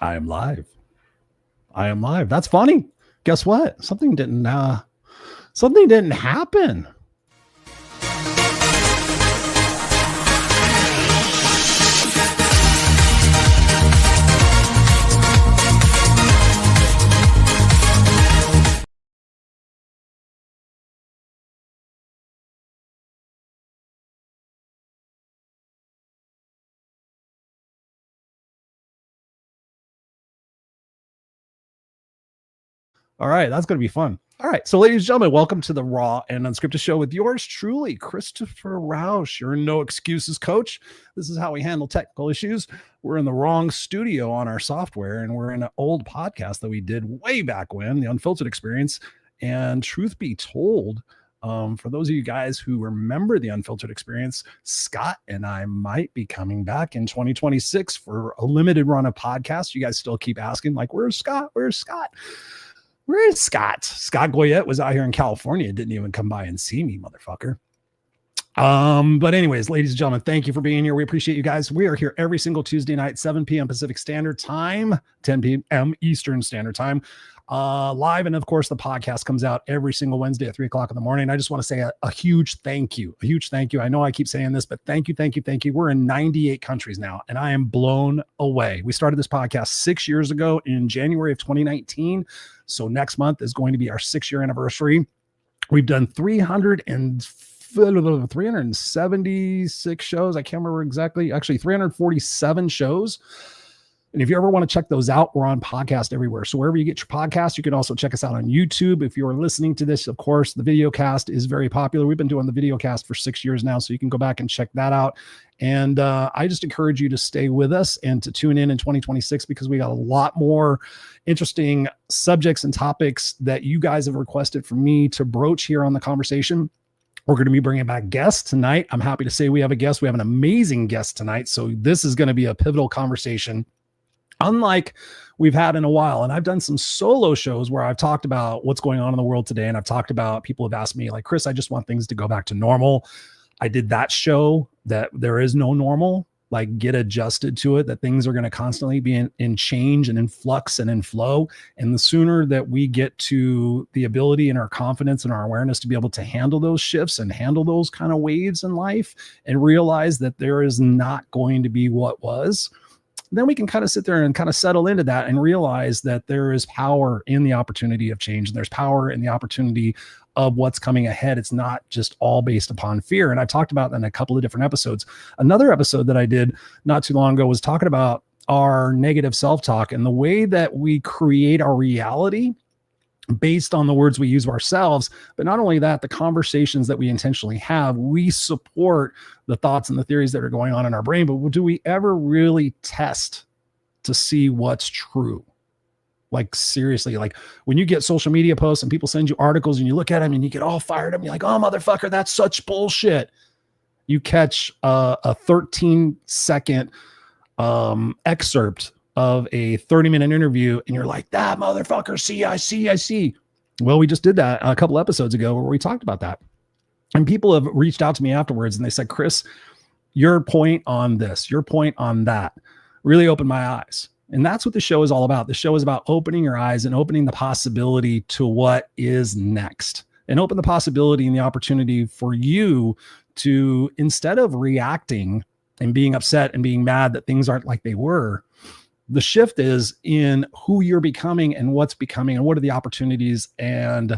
I am live. I am live. That's funny. Guess what? Something didn't happen. All right, that's going to be fun. All right, so ladies and gentlemen, welcome to the Raw and Unscripted show with yours truly, Christopher Rausch, your no excuses coach. This is how we handle technical issues. We're in the wrong studio on our software, and we're in an old podcast that we did way back when, the Unfiltered Experience. And truth be told, for those of you guys who remember the Unfiltered Experience, Scott and I might be coming back in 2026 for a limited run of podcasts. You guys still keep asking, like, where's Scott? Where's Scott? Where is Scott? Scott Goyette was out here in California. Didn't even come by and see me, motherfucker. But anyways, ladies and gentlemen, thank you for being here. We appreciate you guys. We are here every single Tuesday night, 7 p.m. Pacific Standard Time, 10 p.m. Eastern Standard Time, live. And of course, the podcast comes out every single Wednesday at 3 o'clock in the morning. I just want to say a huge thank you. A huge thank you. I know I keep saying this, but thank you, thank you, thank you. We're in 98 countries now, and I am blown away. We started this podcast 6 years ago in January of 2019. So next month is going to be our 6-year anniversary. We've done 376 shows. I can't remember exactly. Actually, 347 shows. And if you ever want to check those out, we're on podcast everywhere. So wherever you get your podcast, you can also check us out on YouTube. If you're listening to this, of course, the video cast is very popular. We've been doing the video cast for 6 years now, so you can go back and check that out. And I just encourage you to stay with us and to tune in 2026, because we got a lot more interesting subjects and topics that you guys have requested for me to broach here on the conversation. We're going to be bringing back guests tonight. I'm happy to say we have a guest. We have an amazing guest tonight. So this is going to be a pivotal conversation, unlike we've had in a while. And I've done some solo shows where I've talked about what's going on in the world today. And I've talked about, people have asked me, like, Chris, I just want things to go back to normal. I did that show that there is no normal, like, get adjusted to it, that things are going to constantly be in change and in flux and in flow. And the sooner that we get to the ability and our confidence and our awareness to be able to handle those shifts and handle those kind of waves in life and realize that there is not going to be what was, then we can kind of sit there and kind of settle into that and realize that there is power in the opportunity of change. And there's power in the opportunity of what's coming ahead. It's not just all based upon fear. And I talked about that in a couple of different episodes. Another episode that I did not too long ago was talking about our negative self-talk and the way that we create our reality based on the words we use of ourselves. But not only that, the conversations that we intentionally have, we support the thoughts and the theories that are going on in our brain. But do we ever really test to see what's true? Like, seriously, like when you get social media posts and people send you articles and you look at them and you get all fired up and you're like, oh, motherfucker, that's such bullshit. You catch a 13-second excerpt of a 30-minute interview and you're like, that motherfucker, I see. Well, we just did that a couple episodes ago where we talked about that. And people have reached out to me afterwards and they said, Chris, your point on this, your point on that really opened my eyes. And that's what the show is all about. The show is about opening your eyes and opening the possibility to what is next, and open the possibility and the opportunity for you to, instead of reacting and being upset and being mad that things aren't like they were, the shift is in who you're becoming and what's becoming and what are the opportunities and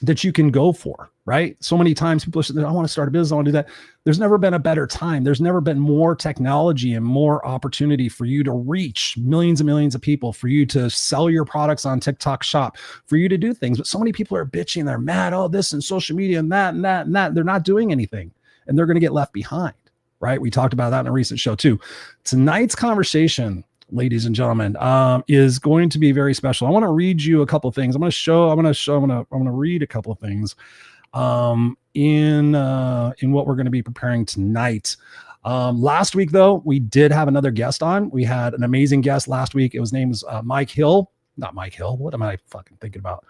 that you can go for, right? So many times people are saying, I want to start a business, I want to do that. There's never been a better time. There's never been more technology and more opportunity for you to reach millions and millions of people, for you to sell your products on TikTok Shop, for you to do things. But so many people are bitching, they're mad, all this and social media and that and that and that. They're not doing anything and they're going to get left behind, right? We talked about that in a recent show too. Tonight's conversation, ladies and gentlemen, is going to be very special. I want to read you a couple of things. I'm going to read a couple of things in what we're going to be preparing tonight. Last week, though, we did have another guest on. We had an amazing guest last week. His name is Mike Hill. Not Mike Hill. What am I fucking thinking about?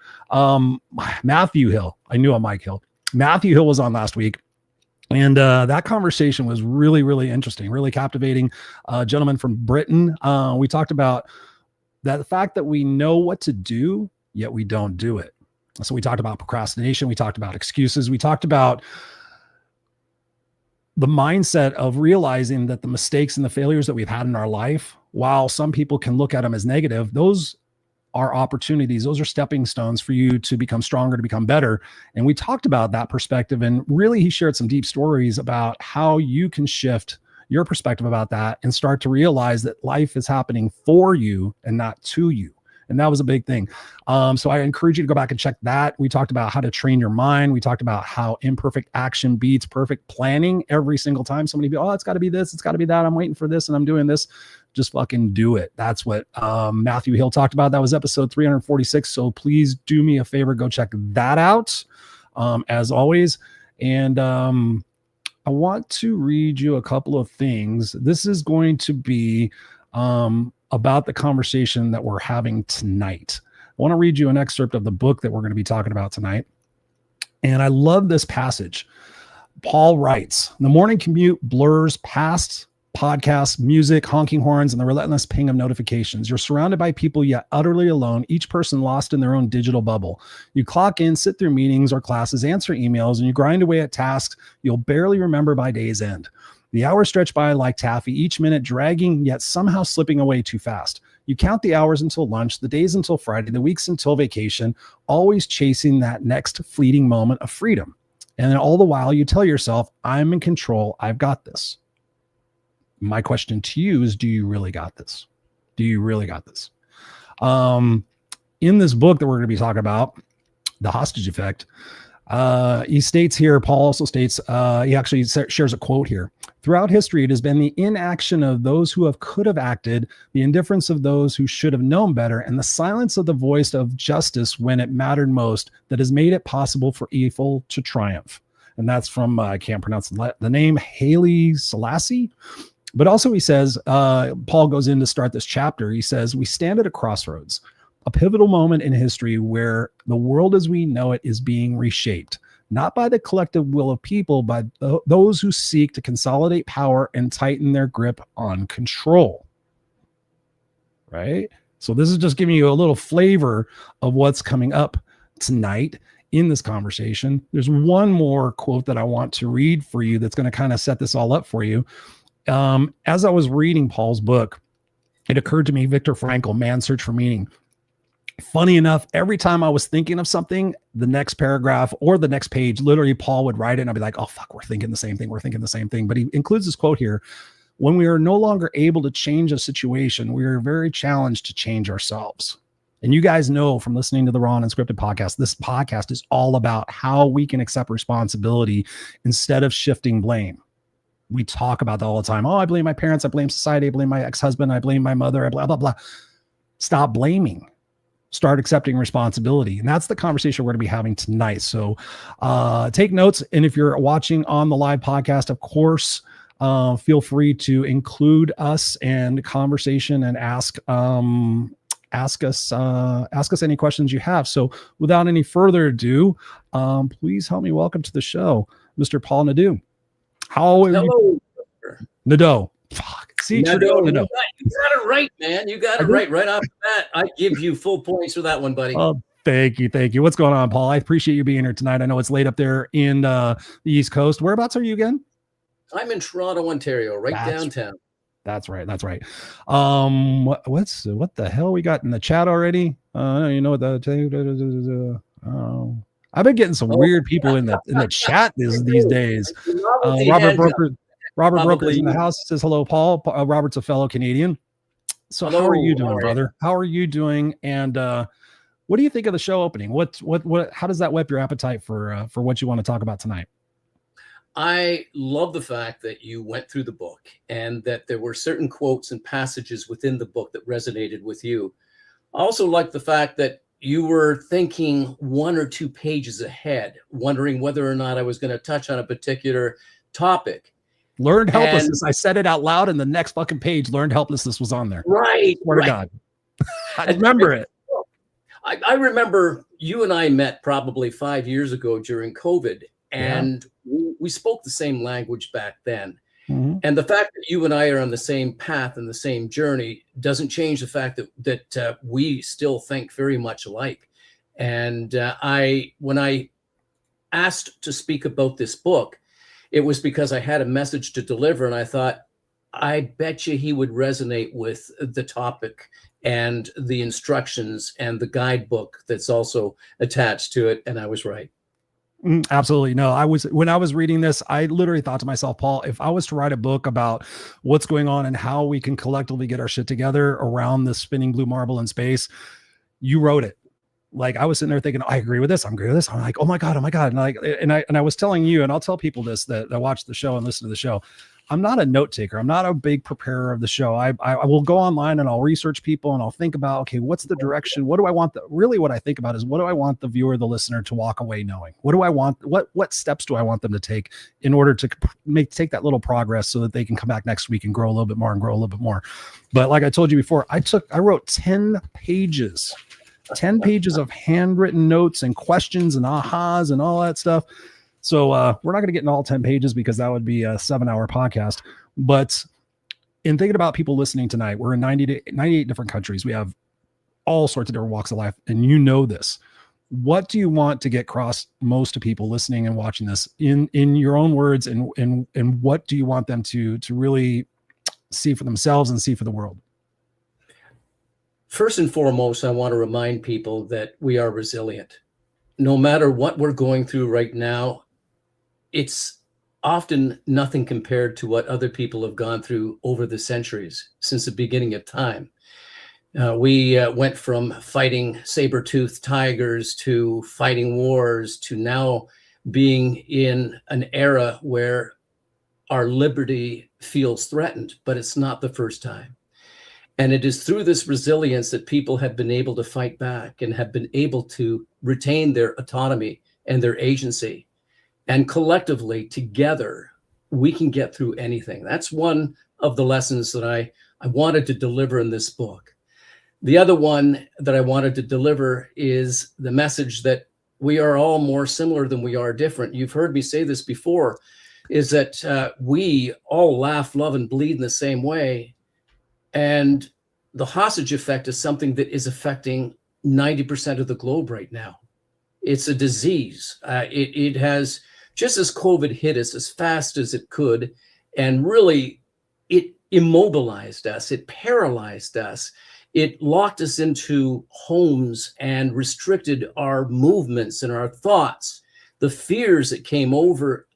Matthew Hill. I knew a Mike Hill. Matthew Hill was on last week. And that conversation was really, really interesting, really captivating. Gentleman from Britain. We talked about the fact that we know what to do, yet we don't do it. So we talked about procrastination. We talked about excuses. We talked about the mindset of realizing that the mistakes and the failures that we've had in our life, while some people can look at them as negative, those are opportunities. Those are stepping stones for you to become stronger, to become better. And we talked about that perspective. And really, he shared some deep stories about how you can shift your perspective about that and start to realize that life is happening for you and not to you. And that was a big thing. So I encourage you to go back and check that. We talked about how to train your mind. We talked about how imperfect action beats perfect planning every single time. Somebody be, oh, it's got to be this, it's got to be that. I'm waiting for this and I'm doing this. Just fucking do it. That's what Matthew Hill talked about. That was episode 346. So please do me a favor. Go check that out as always. And I want to read you a couple of things. This is going to be about the conversation that we're having tonight. I want to read you an excerpt of the book that we're going to be talking about tonight. And I love this passage. Paul writes, the morning commute blurs past podcasts, music, honking horns, and the relentless ping of notifications. You're surrounded by people yet utterly alone, each person lost in their own digital bubble. You clock in, sit through meetings or classes, answer emails, and you grind away at tasks you'll barely remember by day's end. The hours stretch by like taffy, each minute dragging, yet somehow slipping away too fast. You count the hours until lunch, the days until Friday, the weeks until vacation, always chasing that next fleeting moment of freedom. And all the while you tell yourself, I'm in control, I've got this. My question to you is, do you really got this? Do you really got this? In this book that we're going to be talking about, The Hostage Effect, he states here, Paul also states, he actually shares a quote here. Throughout history, it has been the inaction of those who could have acted, the indifference of those who should have known better, and the silence of the voice of justice when it mattered most that has made it possible for evil to triumph. And that's from, I can't pronounce the name, Haile Selassie. But also he says, Paul goes in to start this chapter. He says, we stand at a crossroads, a pivotal moment in history where the world as we know it is being reshaped, not by the collective will of people, but those who seek to consolidate power and tighten their grip on control. Right? So this is just giving you a little flavor of what's coming up tonight in this conversation. There's one more quote that I want to read for you that's going to kind of set this all up for you. As I was reading Paul's book, it occurred to me, Viktor Frankl, Man's Search for Meaning. Funny enough, every time I was thinking of something, the next paragraph or the next page, literally Paul would write it and I'd be like, oh, fuck, we're thinking the same thing. We're thinking the same thing. But he includes this quote here. When we are no longer able to change a situation, we are very challenged to change ourselves. And you guys know from listening to the Raw Unscripted podcast, this podcast is all about how we can accept responsibility instead of shifting blame. We talk about that all the time. Oh, I blame my parents. I blame society. I blame my ex-husband. I blame my mother. I blah, blah, blah. Stop blaming. Start accepting responsibility. And that's the conversation we're going to be having tonight. So take notes. And if you're watching on the live podcast, of course, feel free to include us and conversation and ask us any questions you have. So without any further ado, please help me welcome to the show, Mr. Paul Nadeau. How are you? Nadeau. Fuck. See, Nadeau. You got it right, man. You got it right off the bat. I give you full points for that one, buddy. Oh, thank you. Thank you. What's going on, Paul? I appreciate you being here tonight. I know it's late up there in the East Coast. Whereabouts are you again? I'm in Toronto, Ontario, downtown. That's right. What the hell we got in the chat already? You know what I've been getting some weird people in the chat these days. Robert Broker's in the house. Says hello, Paul. Robert's a fellow Canadian. So hello, how are you doing, brother? How are you doing? And what do you think of the show opening? How does that whet your appetite for what you want to talk about tonight? I love the fact that you went through the book and that there were certain quotes and passages within the book that resonated with you. I also like the fact that you were thinking one or two pages ahead, wondering whether or not I was going to touch on a particular topic. Learned helplessness. I said it out loud, and the next fucking page, learned helplessness was on there. Right. Swear to God. I remember it. I remember you and I met probably 5 years ago during COVID. and we spoke the same language back then. Mm-hmm. And the fact that you and I are on the same path and the same journey doesn't change the fact that we still think very much alike. And when I asked to speak about this book, it was because I had a message to deliver, and I thought, I bet you he would resonate with the topic and the instructions and the guidebook that's also attached to it. And I was right. Absolutely. No, when I was reading this, I literally thought to myself, Paul, if I was to write a book about what's going on and how we can collectively get our shit together around the spinning blue marble in space, you wrote it. Like, I was sitting there thinking, I agree with this. I'm agree with this. I'm like, oh my God. And I was telling you, and I'll tell people this, that watch the show and listen to the show. I'm not a note taker. I'm not a big preparer of the show. I will go online and I'll research people and I'll think about, okay, what's the direction? What do I want? Really what I think about is, what do I want the viewer, the listener to walk away knowing? What do I want? What steps do I want them to take in order to take that little progress so that they can come back next week and grow a little bit more and grow a little bit more. But like I told you before, I wrote 10 pages of handwritten notes and questions and ahas and all that stuff. So we're not going to get in all 10 pages because that would be a 7-hour podcast. But in thinking about people listening tonight, we're in 98 different countries. We have all sorts of different walks of life. And you know this. What do you want to get across most to people listening and watching this in your own words? And what do you want them to really see for themselves and see for the world? First and foremost, I want to remind people that we are resilient. No matter what we're going through right now, it's often nothing compared to what other people have gone through over the centuries since the beginning of time. We went from fighting saber-toothed tigers to fighting wars to now being in an era where our liberty feels threatened, but it's not the first time. And it is through this resilience that people have been able to fight back and have been able to retain their autonomy and their agency. And collectively, together, we can get through anything. That's one of the lessons that I wanted to deliver in this book. The other one that I wanted to deliver is the message that we are all more similar than we are different. You've heard me say this before, is that we all laugh, love, and bleed in the same way. And the hostage effect is something that is affecting 90% of the globe right now. It's a disease. It has, just as COVID hit us as fast as it could, and really it immobilized us, it paralyzed us, it locked us into homes and restricted our movements and our thoughts. The fears that came over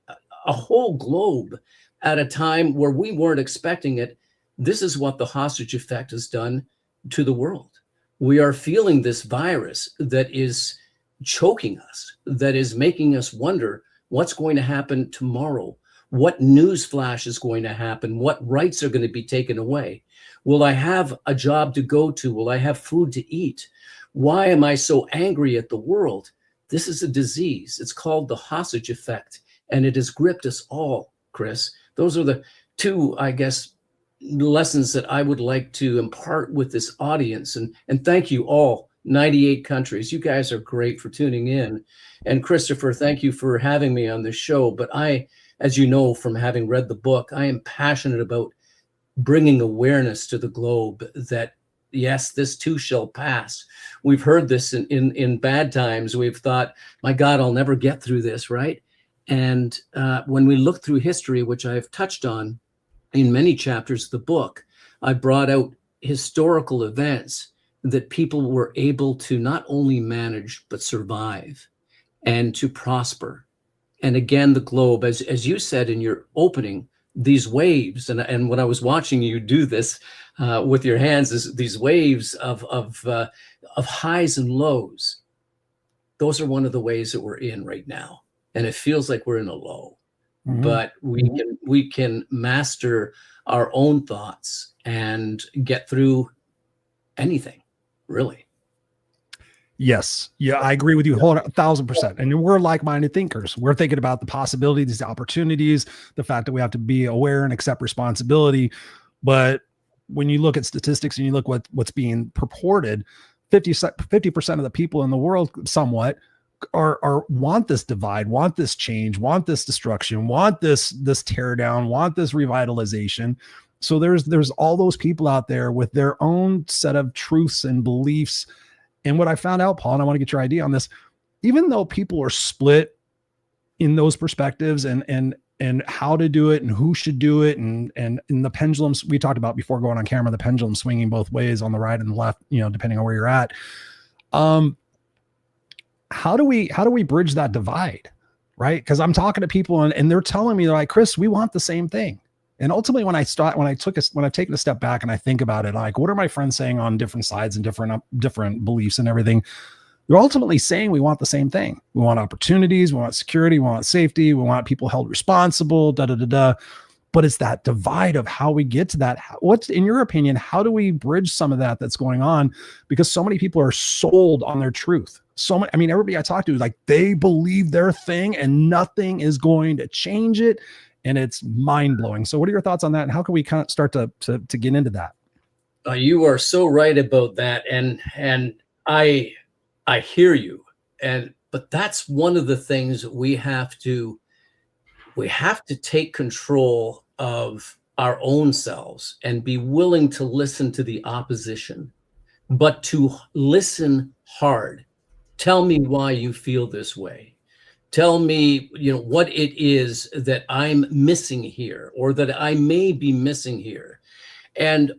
a whole globe at a time where we weren't expecting it. This is what the hostage effect has done to the world. We are feeling this virus that is choking us, that is making us wonder what's going to happen tomorrow, what news flash is going to happen, what rights are going to be taken away. Will I have a job to go to? Will I have food to eat? Why am I so angry at the world? This is a disease. It's called the hostage effect, and it has gripped us all, Chris. Those are the two, I guess, lessons that I would like to impart with this audience. And thank you all, 98 countries. You guys are great for tuning in. And Christopher, thank you for having me on this show. But I, as you know, from having read the book, I am passionate about bringing awareness to the globe that, yes, this too shall pass. We've heard this in bad times. We've thought, my God, I'll never get through this, right? And when we look through history, which I've touched on in many chapters of the book, I brought out historical events that people were able to not only manage, but survive and to prosper. And again, the globe, as you said in your opening, these waves, and when I was watching you do this with your hands, these waves of highs and lows, those are one of the ways that we're in right now. And it feels like we're in a low. Mm-hmm. But we can master our own thoughts and get through anything, really. Yes. Yeah, I agree with you 1,000%. And we're like-minded thinkers. We're thinking about the possibilities, the opportunities, the fact that we have to be aware and accept responsibility. But when you look at statistics and you look what's being purported, 50% of the people in the world somewhat are want this divide, want this change, want this destruction, want this tear down, want this revitalization. So there's all those people out there with their own set of truths and beliefs. And what I found out, Paul, and I want to get your idea on this, even though people are split in those perspectives and how to do it and who should do it, and in the pendulums we talked about before going on camera, the pendulum swinging both ways on the right and the left, depending on where you're at. How do we bridge that divide? Right. Cause I'm talking to people and they're telling me, they're like, Chris, we want the same thing. And ultimately when I've taken a step back and I think about it, like, what are my friends saying on different sides and different beliefs and everything? They're ultimately saying we want the same thing. We want opportunities, we want security, we want safety, we want people held responsible, But it's that divide of how we get to that. What's, in your opinion, how do we bridge some of that that's going on? Because so many people are sold on their truth. Everybody I talk to is like, they believe their thing and nothing is going to change it. And it's mind blowing. So what are your thoughts on that? And how can we kind of start to get into that? You are so right about that. And I hear you. But that's one of the things we have to take control of our own selves and be willing to listen to the opposition, but to listen hard. Tell me why you feel this way. Tell me, what it is that I'm missing here, or that I may be missing here, and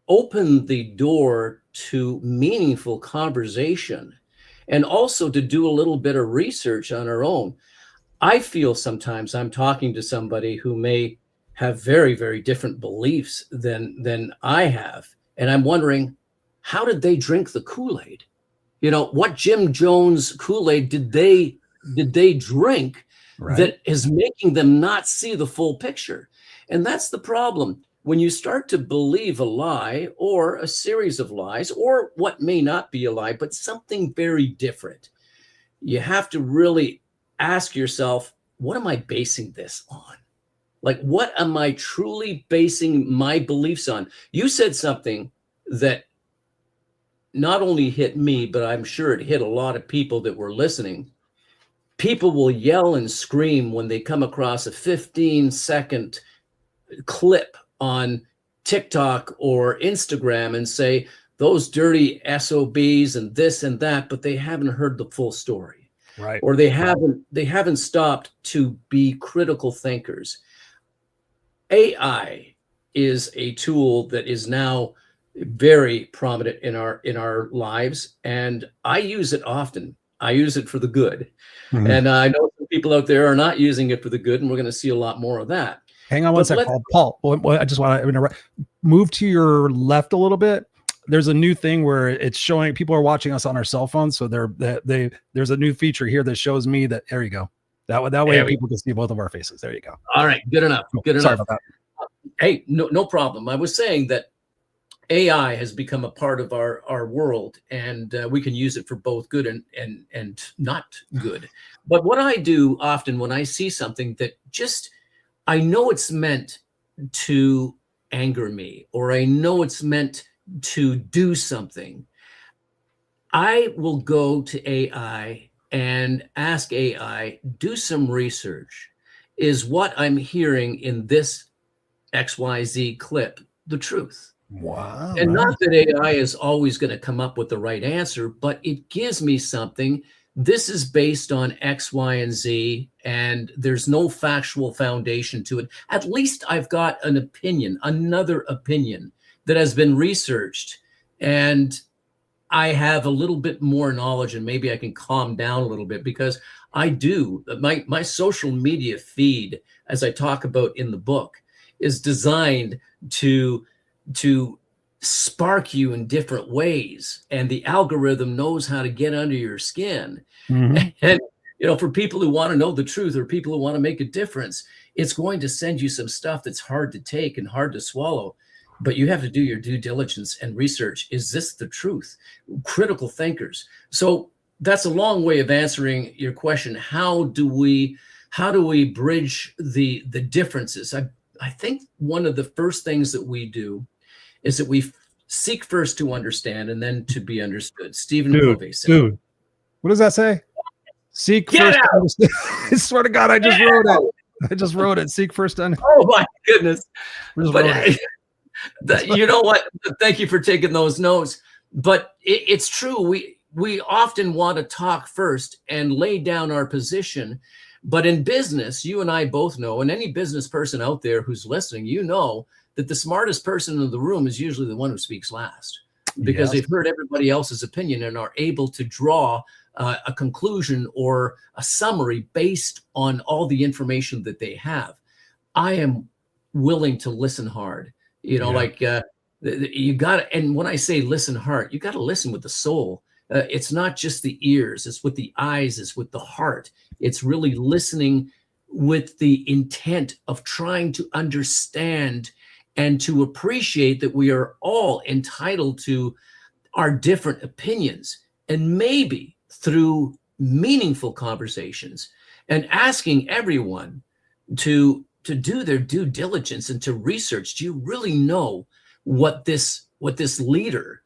open the door to meaningful conversation, and also to do a little bit of research on our own. I feel sometimes I'm talking to somebody who may have very, very different beliefs than I have. And I'm wondering, how did they drink the Kool-Aid? What Jim Jones Kool-Aid did they drink that is making them not see the full picture? And that's the problem. When you start to believe a lie or a series of lies, or what may not be a lie, but something very different, you have to really ask yourself, what am I basing this on? Like, what am I truly basing my beliefs on? You said something that not only hit me, but I'm sure it hit a lot of people that were listening. People will yell and scream when they come across a 15-second clip on TikTok or Instagram and say, those dirty SOBs and this and that, but they haven't heard the full story. Right. Or they haven't stopped to be critical thinkers. AI is a tool that is now very prominent in our lives, and I use it often. I use it for the good. Mm-hmm. And I know some people out there are not using it for the good, and we're going to see a lot more of that. Hang on one second, Paul. I just want to move to your left a little bit. There's a new thing where it's showing people are watching us on our cell phones. So there's a new feature here that shows me that. There you go. That way people can see both of our faces. There you go. All right. Good enough. Cool. Good Sorry enough. About that. Hey, no problem. I was saying that AI has become a part of our world, and we can use it for both good and not good. But what I do often when I see something that I know it's meant to anger me, or I know it's meant to do something, I will go to AI and ask AI, do some research. Is what I'm hearing in this XYZ clip the truth? Wow. And not that AI is always going to come up with the right answer, but it gives me something. This is based on X, Y, and Z, and there's no factual foundation to it. At least I've got an opinion, another opinion that has been researched, and I have a little bit more knowledge, and maybe I can calm down a little bit, because I do. My social media feed, as I talk about in the book, is designed to spark you in different ways, and the algorithm knows how to get under your skin. Mm-hmm. And for people who want to know the truth, or people who want to make a difference, it's going to send you some stuff that's hard to take and hard to swallow. But you have to do your due diligence and research. Is this the truth? Critical thinkers. So that's a long way of answering your question. How do we bridge the differences? I think one of the first things that we do is that we seek first to understand and then to be understood. Stephen Covey said. Dude, what does that say? Seek Get first. out. I swear to God, I just wrote it. I just wrote it. Seek first. Oh my goodness. Just But wrote it. you know what? Thank you for taking those notes. But it's true. We often want to talk first and lay down our position. But in business, you and I both know, and any business person out there who's listening, you know that the smartest person in the room is usually the one who speaks last, because they've heard everybody else's opinion and are able to draw a conclusion or a summary based on all the information that they have. I am willing to listen hard, like you got to, and when I say listen hard, you got to listen with the soul. It's not just the ears, it's with the eyes, it's with the heart. It's really listening with the intent of trying to understand and to appreciate that we are all entitled to our different opinions. And maybe through meaningful conversations and asking everyone to do their due diligence and to research, do you really know what this leader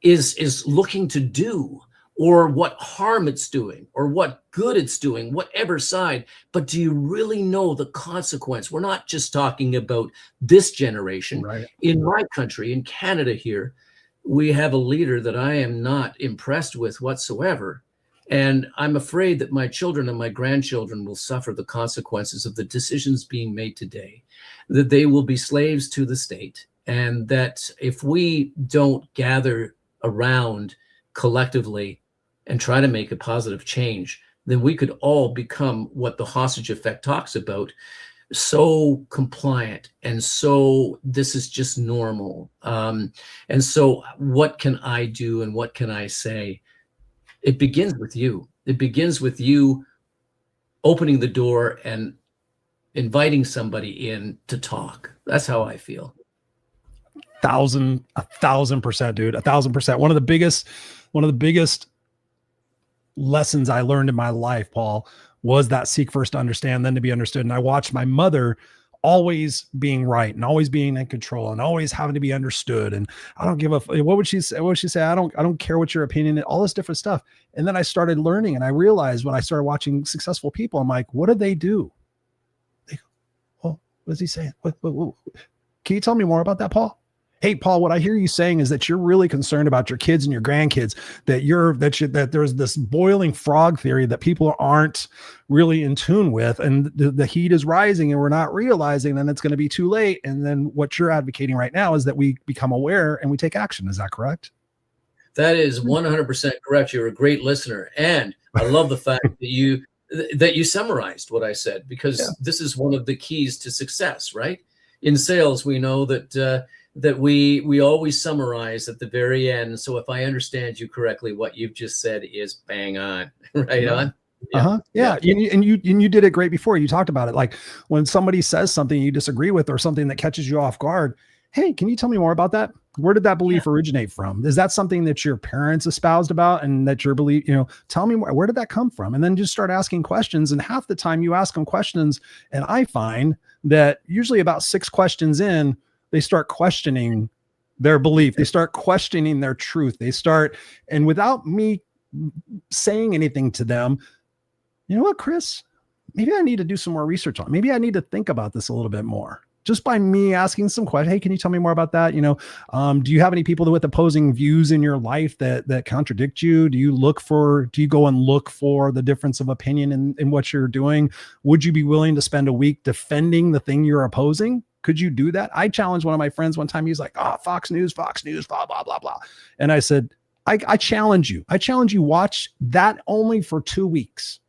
is looking to do, or what harm it's doing, or what good it's doing, whatever side? But do you really know the consequence? We're not just talking about this generation. Right. In my country, in Canada here, we have a leader that I am not impressed with whatsoever. And I'm afraid that my children and my grandchildren will suffer the consequences of the decisions being made today, that they will be slaves to the state, and that if we don't gather around collectively and try to make a positive change, then we could all become what the hostage effect talks about, so compliant, and so this is just normal. And so what can I do and what can I say? It begins with you. It begins with you opening the door and inviting somebody in to talk. That's how I feel. 1,000%, dude. 1,000%. One of the biggest lessons I learned in my life, Paul, was that seek first to understand, then to be understood. And I watched my mother always being right and always being in control and always having to be understood. And I don't give a, what would she say? What would she say? I don't care what your opinion is, all this different stuff. And then I started learning, and I realized when I started watching successful people, I'm like, what do they do? They go, oh, what is he saying? What? Can you tell me more about that, Paul? Hey, Paul, what I hear you saying is that you're really concerned about your kids and your grandkids, that there's this boiling frog theory that people aren't really in tune with, and the heat is rising and we're not realizing, then it's going to be too late. And then what you're advocating right now is that we become aware and we take action. Is that correct? That is 100% correct. You're a great listener. And I love the fact that you summarized what I said, because this is one of the keys to success, right? In sales, we know that we always summarize at the very end. So if I understand you correctly, what you've just said is bang on, right on. Yeah. And you did it great before. You talked about it. Like when somebody says something you disagree with, or something that catches you off guard. Hey, can you tell me more about that? Where did that belief originate from? Is that something that your parents espoused about, and that your belief, tell me where did that come from? And then just start asking questions. And half the time you ask them questions, and I find that usually about 6 questions in, they start questioning their belief. They start questioning their truth. And without me saying anything to them, you know what, Chris, maybe I need to do some more research on it. Maybe I need to think about this a little bit more. Just by me asking some questions. Hey, can you tell me more about that? Do you have any people with opposing views in your life that contradict you? Do you go and look for the difference of opinion in what you're doing? Would you be willing to spend a week defending the thing you're opposing? Could you do that? I challenged one of my friends one time. He's like, Fox News, blah, blah, blah, blah. And I said, I challenge you. Watch that only for 2 weeks.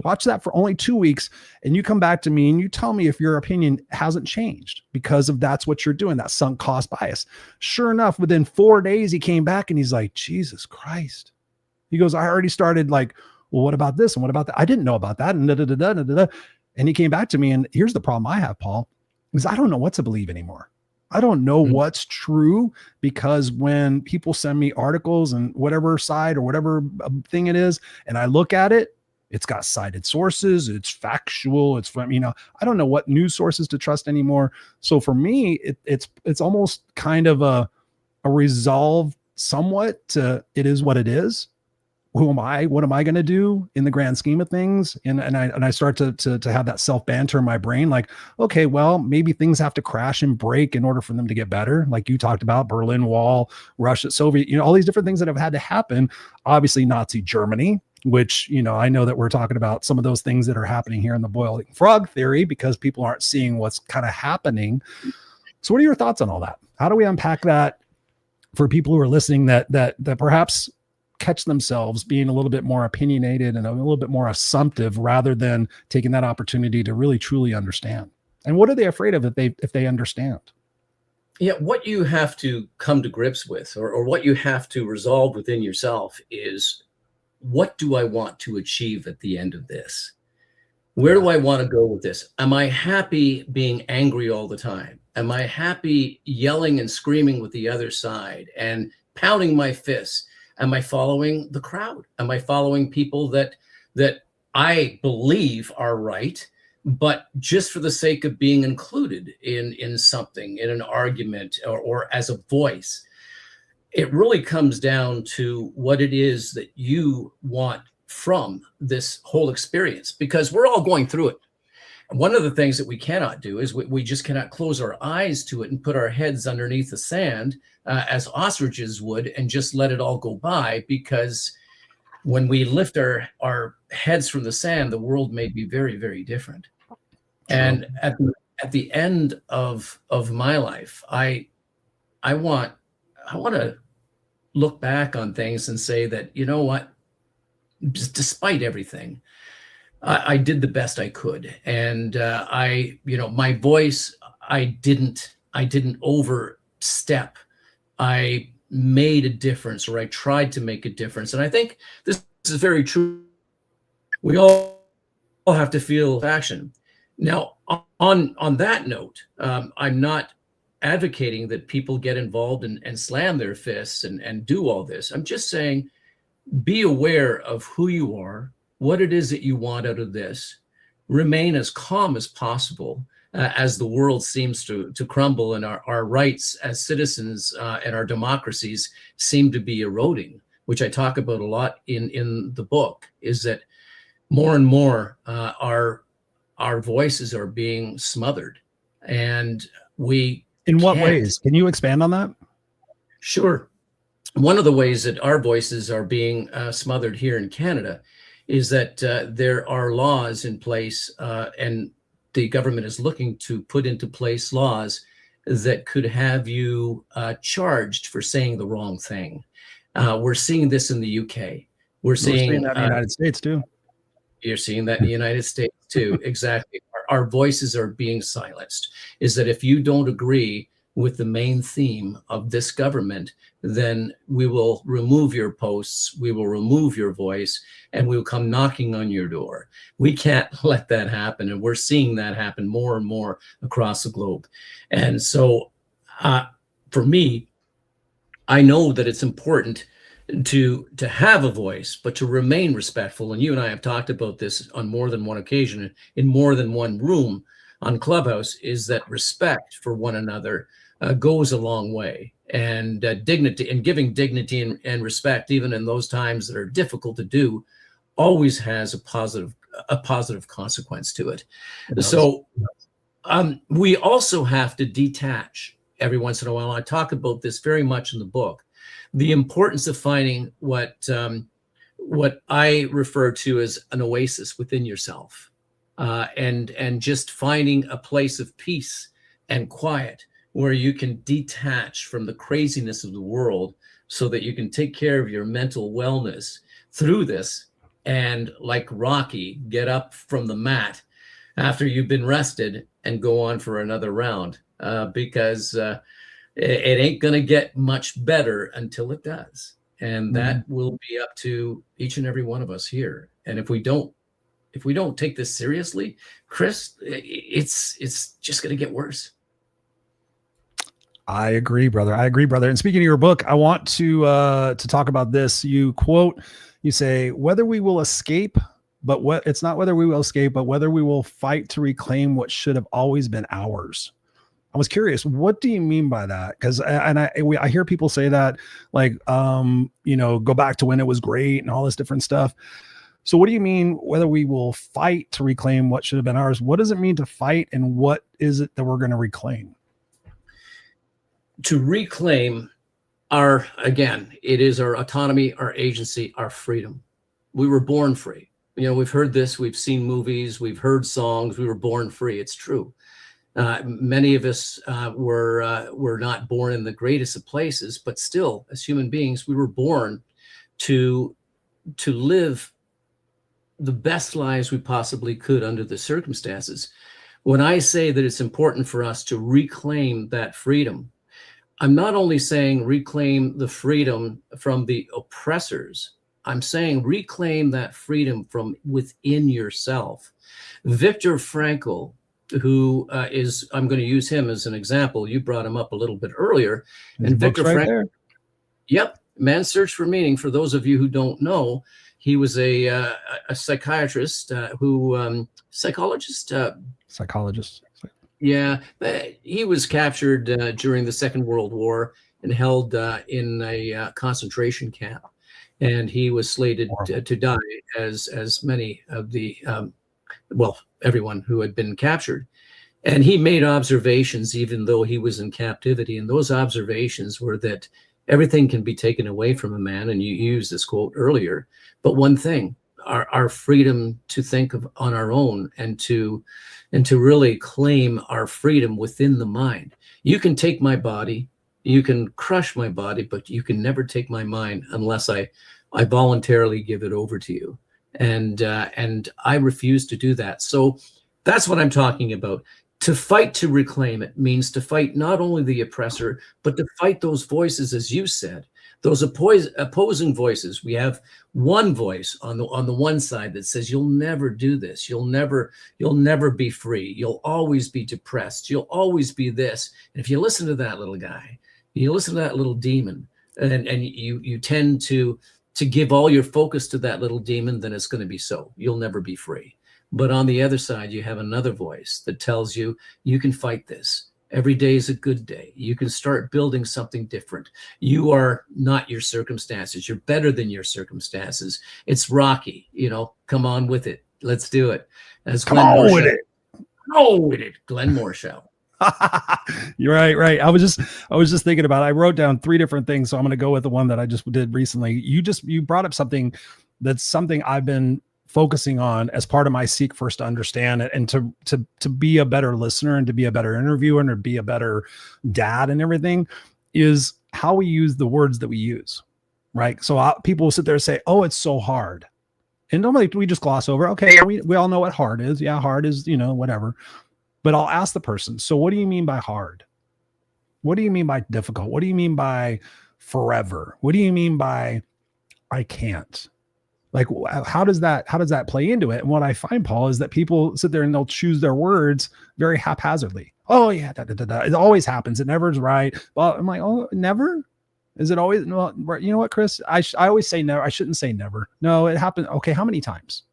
Watch that for only 2 weeks. And you come back to me and you tell me if your opinion hasn't changed because of that's what you're doing, that sunk cost bias. Sure enough, within 4 days, he came back and he's like, Jesus Christ. He goes, I already started like, well, what about this? And what about that? I didn't know about that. And And he came back to me, and here's the problem I have, Paul, is I don't know what to believe anymore. I don't know what's true, because when people send me articles and whatever side or whatever thing it is, and I look at it, it's got cited sources, it's factual, it's from, I don't know what news sources to trust anymore. So for me, it's almost kind of a resolve somewhat to, it is what it is. who am I? What am I going to do in the grand scheme of things? And I start to have that self banter in my brain, like, okay, well, maybe things have to crash and break in order for them to get better. Like you talked about Berlin Wall, Russia, Soviet, all these different things that have had to happen. Obviously, Nazi Germany, which, I know that we're talking about some of those things that are happening here in the boiling frog theory because people aren't seeing what's kind of happening. So what are your thoughts on all that? How do we unpack that for people who are listening that perhaps catch themselves being a little bit more opinionated and a little bit more assumptive rather than taking that opportunity to really truly understand? And what are they afraid of if they understand? Yeah, what you have to come to grips with, or what you have to resolve within yourself is, what do I want to achieve at the end of this? Where do I want to go with this? Am I happy being angry all the time? Am I happy yelling and screaming with the other side and pounding my fists? Am I following the crowd? Am I following people that I believe are right, but just for the sake of being included in something, in an argument, or as a voice? It really comes down to what it is that you want from this whole experience, because we're all going through it. One of the things that we cannot do is we just cannot close our eyes to it and put our heads underneath the sand as ostriches would and just let it all go by, because when we lift our heads from the sand, the world may be very, very different. True. And at the end of my life, I want to look back on things and say that, you know what, despite everything, I did the best I could. And my voice, I didn't overstep. I made a difference, or I tried to make a difference. And I think this is very true. We all have to feel action. Now, on that note, I'm not advocating that people get involved and slam their fists and do all this. I'm just saying, be aware of who you are, what it is that you want out of this. Remain as calm as possible as the world seems to crumble and our rights as citizens and our democracies seem to be eroding, which I talk about a lot in the book, is that more and more our voices are being smothered. And in what ways? Can you expand on that? Sure. One of the ways that our voices are being smothered here in Canada is that there are laws in place, and the government is looking to put into place laws that could have you charged for saying the wrong thing. We're seeing this in the UK. We're seeing that in the United States too. You're seeing that in the United States too. Exactly. Our voices are being silenced. Is that if you don't agree with the main theme of this government, then we will remove your posts, we will remove your voice, and we will come knocking on your door. We can't let that happen. And we're seeing that happen more and more across the globe. And so for me, I know that it's important to have a voice, but to remain respectful. And you and I have talked about this on more than one occasion, in more than one room on Clubhouse, is that respect for one another goes a long way. And dignity, and giving dignity and respect, even in those times that are difficult to do, always has a positive consequence to it. So we also have to detach every once in a while. I talk about this very much in the book, the importance of finding what I refer to as an oasis within yourself, and just finding a place of peace and quiet where you can detach from the craziness of the world so that you can take care of your mental wellness through this. And like Rocky, get up from the mat after you've been rested and go on for another round, because it ain't going to get much better until it does. And that will be up to each and every one of us here. And if we don't take this seriously, Chris, it's just going to get worse. I agree, brother. And speaking of your book, I want to talk about this. You say, whether we will escape, it's not whether we will escape, but whether we will fight to reclaim what should have always been ours. I was curious, what do you mean by that? Because I hear people say that, like, go back to when it was great and all this different stuff. So what do you mean, whether we will fight to reclaim what should have been ours? What does it mean to fight, and what is it that we're going to reclaim? To reclaim it is our autonomy, our agency, our freedom. We were born free. We've heard this, we've seen movies, we've heard songs. We were born free. It's true. Many of us were not born in the greatest of places, but still, as human beings, we were born to live the best lives we possibly could under the circumstances. When I say that it's important for us to reclaim that freedom, I'm not only saying reclaim the freedom from the oppressors, I'm saying reclaim that freedom from within yourself. Viktor Frankl, who I'm going to use him as an example. You brought him up a little bit earlier. And Viktor Frankl, yep, Man's Search for Meaning. For those of you who don't know, he was a psychiatrist psychologist. Yeah, he was captured during the Second World War and held in a concentration camp, and he was slated to die as many of the everyone who had been captured. And he made observations even though he was in captivity, and those observations were that everything can be taken away from a man, and you used this quote earlier, but one thing, our freedom to think on our own and to really claim our freedom within the mind. You can take my body, you can crush my body, but you can never take my mind unless I voluntarily give it over to you. And I refuse to do that. So that's what I'm talking about. To fight to reclaim it means to fight not only the oppressor, but to fight those voices, as you said, those opposing voices. We have one voice on the one side that says, you'll never do this. You'll never be free. You'll always be depressed. You'll always be this. And if you listen to that little guy, you listen to that little demon, and you tend to give all your focus to that little demon, then it's going to be so. You'll never be free. But on the other side, you have another voice that tells you, you can fight this. Every day is a good day. You can start building something different. You are not your circumstances. You're better than your circumstances. It's rocky, come on with it. Let's do it. As Come on with it. Glenn Morshow. You're right. I was just thinking about it. I wrote down 3 different things, so I'm going to go with the one that I just did recently. You brought up something that's something I've been focusing on as part of my seek first to understand it, and to be a better listener, and to be a better interviewer, and to be a better dad and everything, is how we use the words that we use, right? So people will sit there and say, oh, it's so hard. And normally we just gloss over, okay, we all know what hard is. Yeah, hard is, whatever. But I'll ask the person, so what do you mean by hard? What do you mean by difficult? What do you mean by forever? What do you mean by I can't? Like, how does that play into it? And what I find, Paul, is that people sit there and they'll choose their words very haphazardly. Oh yeah, It always happens. It never is right. Well, I'm like, oh, never? Is it always? Well, you know what, Chris? I always say never. I shouldn't say never. No, it happened. Okay, how many times?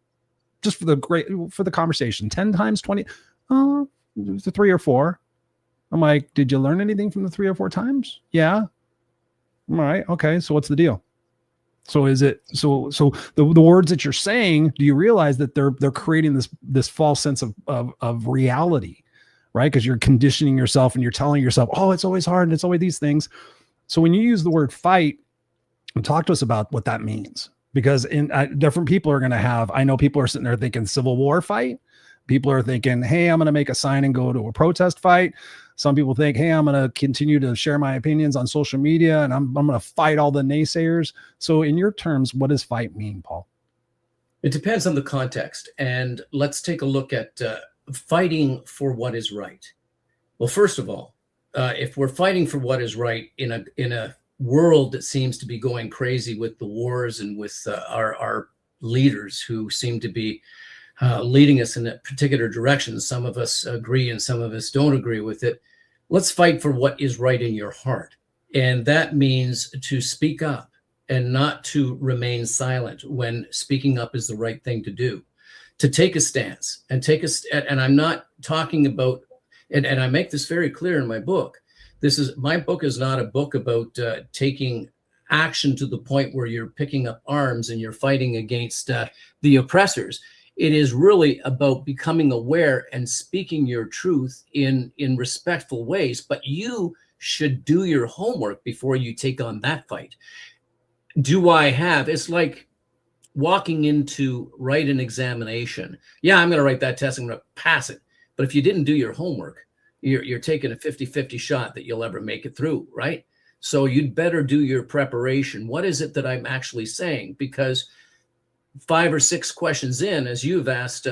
Just for the conversation, 10 times, 20? Oh, 3 or 4. I'm like, did you learn anything from the 3 or 4 times? Yeah. All right. Okay. So what's the deal? So is it so the words that you're saying, do you realize that they're creating this false sense of reality, right? Because you're conditioning yourself and you're telling yourself, oh, it's always hard and it's always these things. So when you use the word fight, talk to us about what that means, because different people are going to have, I know people are sitting there thinking Civil War fight. People are thinking, hey, I'm going to make a sign and go to a protest fight. Some people think, hey, I'm going to continue to share my opinions on social media, and I'm going to fight all the naysayers. So in your terms, what does fight mean, Paul? It depends on the context. And let's take a look at fighting for what is right. Well, first of all, if we're fighting for what is right in a world that seems to be going crazy with the wars and with our leaders who seem to be leading us in a particular direction. Some of us agree and some of us don't agree with it. Let's fight for what is right in your heart. And that means to speak up and not to remain silent when speaking up is the right thing to do. To take a stance and and I'm not talking about and I make this very clear in my book. My book is not a book about taking action to the point where you're picking up arms and you're fighting against the oppressors. It is really about becoming aware and speaking your truth in respectful ways, but you should do your homework before you take on that fight. It's like walking in to write an examination. Yeah, I'm going to write that test. I'm going to pass it. But if you didn't do your homework, you're taking a 50-50 shot that you'll ever make it through, right? So you'd better do your preparation. What is it that I'm actually saying? Because 5 or 6 questions in, as you've asked,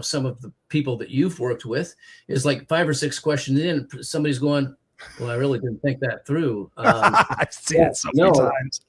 some of the people that you've worked with, is like 5 or 6 questions in, somebody's going, well, I really didn't think that through. I've seen it so many times.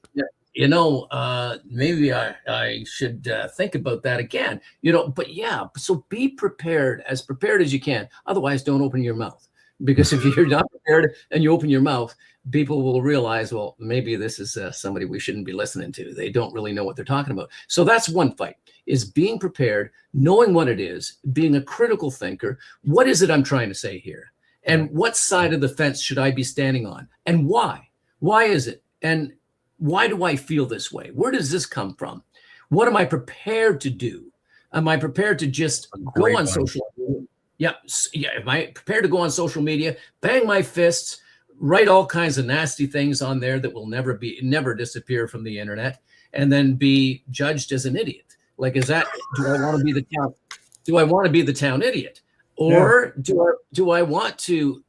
Maybe I should think about that again, but yeah, so be prepared as you can. Otherwise, don't open your mouth, because if you're not prepared and you open your mouth, people will realize, well, maybe this is somebody we shouldn't be listening to. They don't really know what they're talking about. So that's one fight, is being prepared, knowing what it is, being a critical thinker. What is it I'm trying to say here? And what side of the fence should I be standing on? And why? Why is it? And why do I feel this way? Where does this come from? What am I prepared to do? Am I prepared to just go on social media? Yeah. Am I prepared to go on social media, bang my fists, write all kinds of nasty things on there that will never disappear from the internet, and then be judged as an idiot? Like, do I want to be the town idiot? Or do I want to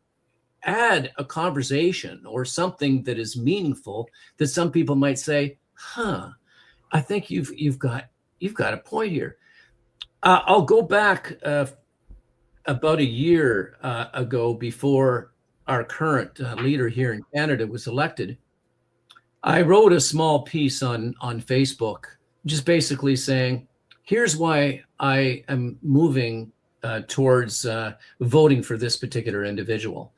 add a conversation or something that is meaningful, that some people might say, I think you've got a point here. I'll go back about a year ago, before our current leader here in Canada was elected. I wrote a small piece on Facebook, just basically saying, here's why I am moving towards voting for this particular individual.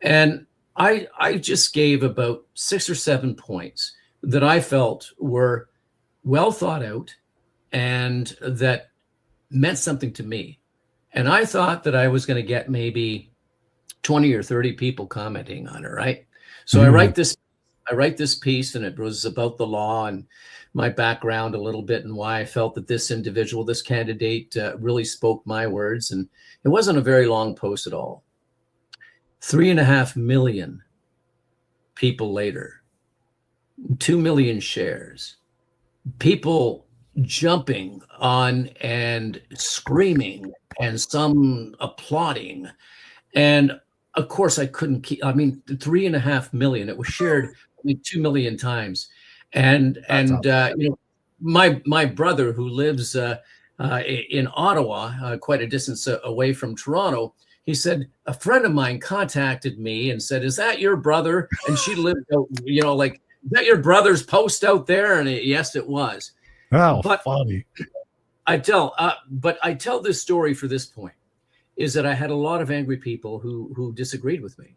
And I just gave about 6 or 7 points that I felt were well thought out and that meant something to me. And I thought that I was going to get maybe 20 or 30 people commenting on it, right? So I write this piece, and it was about the law and my background a little bit, and why I felt that this individual, this candidate, really spoke my words. And it wasn't a very long post at all. 3.5 million people later, 2 million shares, people jumping on and screaming, and some applauding. And of course, I couldn't keep. 3.5 million. It was shared 2 million times. And my brother, who lives in Ottawa, quite a distance away from Toronto, he said, a friend of mine contacted me and said, "Is that your brother?" And she lived out, is that your brother's post out there? And yes, it was. Oh, but funny. I tell this story for this point, is that I had a lot of angry people who disagreed with me.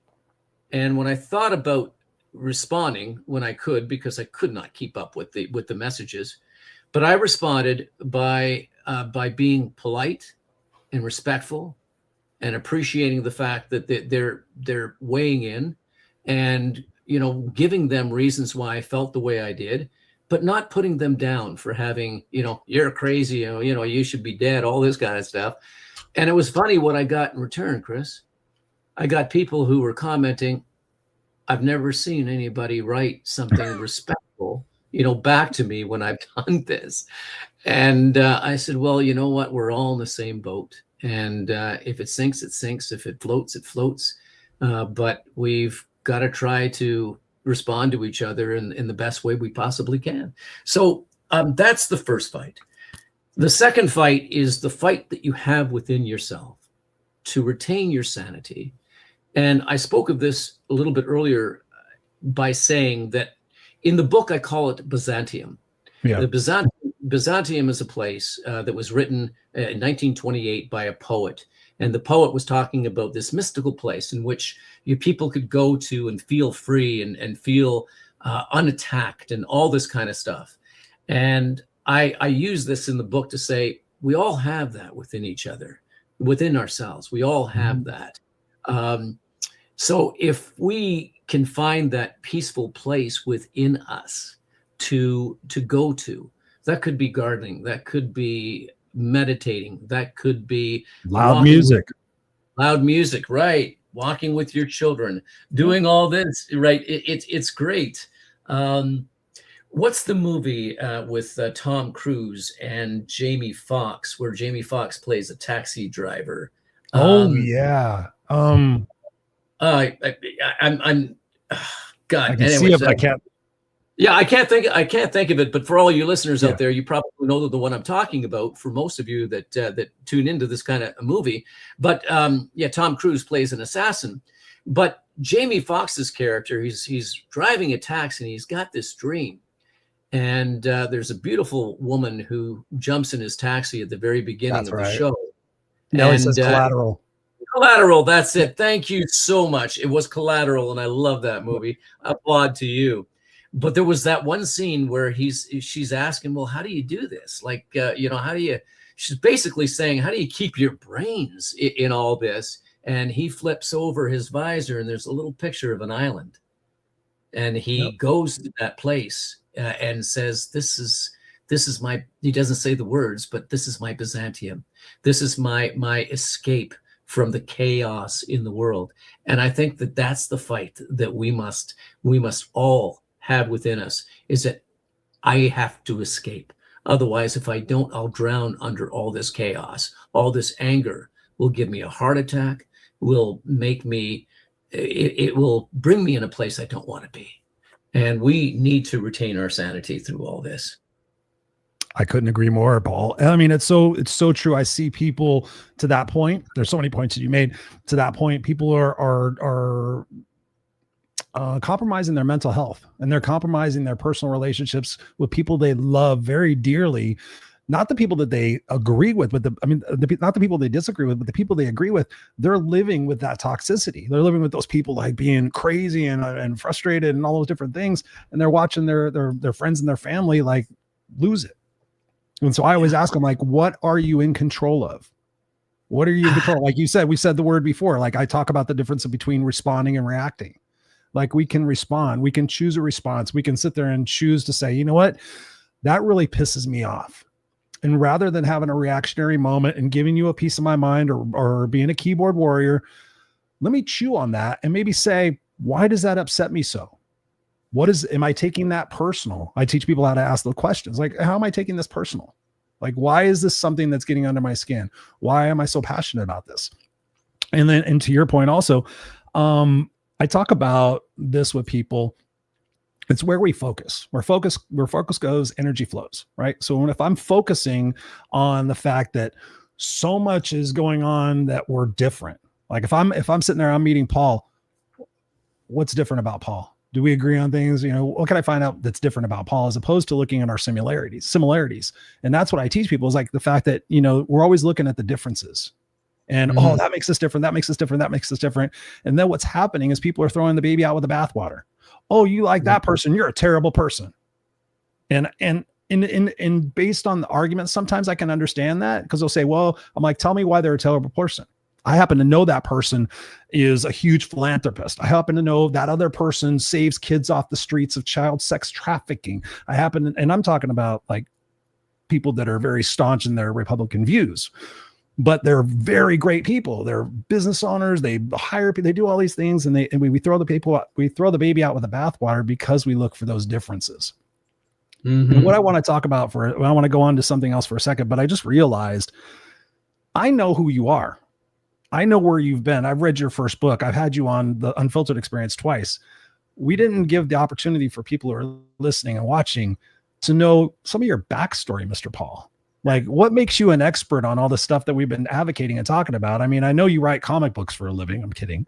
And when I thought about responding when I could, because I could not keep up with the messages, but I responded by being polite and respectful, and appreciating the fact that they're weighing in, and giving them reasons why I felt the way I did, but not putting them down for having, you're crazy, you should be dead, all this kind of stuff. And it was funny what I got in return, Chris. I got people who were commenting, I've never seen anybody write something respectful, back to me when I've done this. And I said, well, you know what? We're all in the same boat. And if it sinks, it sinks. If it floats, it floats. But we've got to try to respond to each other in the best way we possibly can. So that's the first fight. The second fight is the fight that you have within yourself to retain your sanity. And I spoke of this a little bit earlier by saying that in the book, I call it Byzantium. Yeah. The Byzantium is a place that was written in 1928 by a poet. And the poet was talking about this mystical place in which people could go to and feel free and feel unattacked and all this kind of stuff. And I use this in the book to say, we all have that within each other, within ourselves. We all have that. So if we can find that peaceful place within us to go to, that could be gardening, that could be meditating, that could be Loud music. Loud music, right? Walking with your children, doing all this, right? It's great. What's the movie with Tom Cruise and Jamie Foxx, where Jamie Foxx plays a taxi driver? Yeah. I'm God. I can see Anyways, it, but I can't. yeah, I can't think of it. But for all you listeners out there, you probably know the one I'm talking about. For most of you that that tune into this kind of movie, but yeah, Tom Cruise plays an assassin, but Jamie Foxx's character, he's driving a taxi and he's got this dream, and there's a beautiful woman who jumps in his taxi at the very beginning of the show. Nelly says Collateral. Collateral, that's it. Thank you so much. It was Collateral, and I love that movie. Applaud to you. But there was that one scene where she's asking, well, how do you do this? Like, how do you, she's basically saying, how do you keep your brains in all this? And he flips over his visor and there's a little picture of an island. And he goes to that place and says, this is my, he doesn't say the words, but this is my Byzantium. This is my escape from the chaos in the world. And I think that that's the fight that we must all have within us, is that I have to escape. Otherwise, if I don't, I'll drown under all this chaos. All this anger will give me a heart attack, will make me, it will bring me in a place I don't want to be. And we need to retain our sanity through all this. I couldn't agree more, Paul. I mean, it's so true. I see people to that point. There's so many points that you made to that point. People are compromising their mental health, and they're compromising their personal relationships with people they love very dearly. Not the people that they agree with, but not the people they disagree with, but the people they agree with. They're living with that toxicity. They're living with those people like being crazy and frustrated and all those different things. And they're watching their friends and their family like lose it. And so I always ask them, like, what are you in control of? What are you in control? Like you said, we said the word before, like I talk about the difference between responding and reacting. Like we can respond, we can choose a response. We can sit there and choose to say, you know what, that really pisses me off. And rather than having a reactionary moment and giving you a piece of my mind or being a keyboard warrior, let me chew on that and maybe say, why does that upset me so? Am I taking that personal? I teach people how to ask the questions. Like, how am I taking this personal? Like, why is this something that's getting under my skin? Why am I so passionate about this? And to your point also, I talk about this with people. It's where we focus. Where focus goes, energy flows, right? So if I'm focusing on the fact that so much is going on that we're different, like if I'm sitting there, I'm meeting Paul, what's different about Paul? Do we agree on things? You know, what can I find out that's different about Paul, as opposed to looking at our similarities? And that's what I teach people, is like the fact that, you know, we're always looking at the differences. And oh, that makes us different. That makes us different. That makes us different. And then what's happening is people are throwing the baby out with the bathwater. Oh, you like that person? You're a terrible person. And based on the arguments, sometimes I can understand that, because they'll say, well, I'm like, tell me why they're a terrible person. I happen to know that person is a huge philanthropist. I happen to know that other person saves kids off the streets of child sex trafficking. And I'm talking about like people that are very staunch in their Republican views, but they're very great people. They're business owners. They hire people. They do all these things, and we throw the baby out with the bathwater because we look for those differences. And what I want to talk about I want to go on to something else for a second, but I just realized I know who you are. I know where you've been. I've read your first book. I've had you on the Unfiltered Experience twice. We didn't give the opportunity for people who are listening and watching to know some of your backstory, Mr. Paul. Like, what makes you an expert on all the stuff that we've been advocating and talking about? I mean, I know you write comic books for a living. I'm kidding.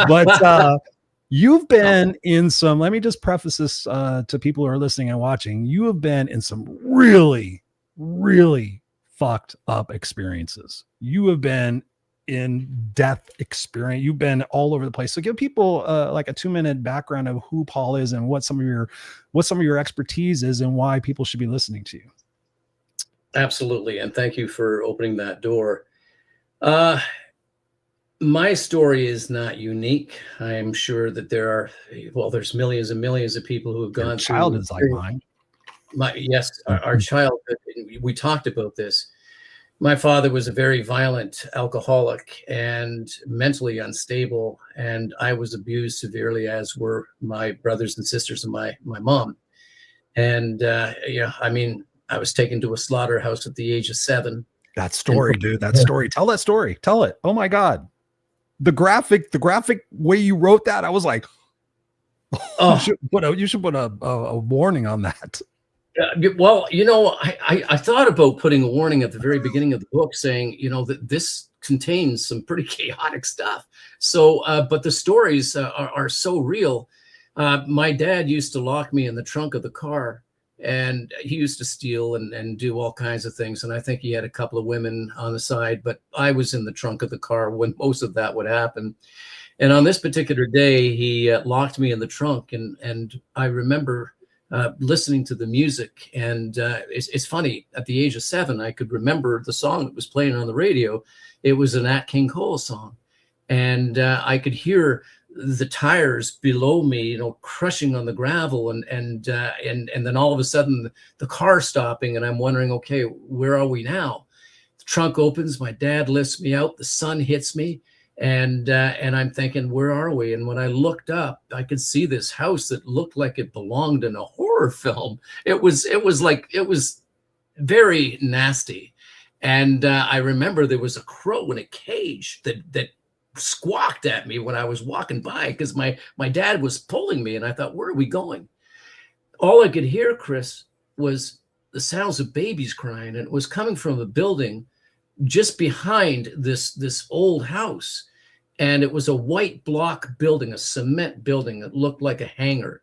But you've been in some, let me just preface this to people who are listening and watching. You have been in some really, really fucked up experiences. You have been in death experience. You've been all over the place. So give people like a 2-minute background of who Paul is and what some of your expertise is and why people should be listening to you. Absolutely. And thank you for opening that door. My story is not unique. I am sure that there's millions and millions of people who have Your gone child through is like mine. our childhood. We talked about this. My father was a very violent alcoholic and mentally unstable, and I was abused severely, as were my brothers and sisters and my mom. And I mean, I was taken to a slaughterhouse at the age of 7. That story, dude. That story. Tell that story. Tell it. Oh my God. The graphic way you wrote that, I was like, Oh, you should put a warning on that. well, I thought about putting a warning at the very beginning of the book saying, that this contains some pretty chaotic stuff. So, but the stories are so real. My dad used to lock me in the trunk of the car, and he used to steal and do all kinds of things. And I think he had a couple of women on the side, but I was in the trunk of the car when most of that would happen. And on this particular day, he locked me in the trunk, and I remember listening to the music. And it's funny, at the age of 7, I could remember the song that was playing on the radio. It was an Nat King Cole song. And I could hear the tires below me, crushing on the gravel, and then all of a sudden the car stopping, and I'm wondering, okay, where are we now? The trunk opens, my dad lifts me out, the sun hits me, and I'm thinking, where are we? And when I looked up, I could see this house that looked like it belonged in a horror film. It was very nasty. And I remember there was a crow in a cage that squawked at me when I was walking by, because my dad was pulling me, and I thought, where are we going? All I could hear, Chris, was the sounds of babies crying, and it was coming from a building just behind this old house. And it was a white block building, a cement building that looked like a hangar.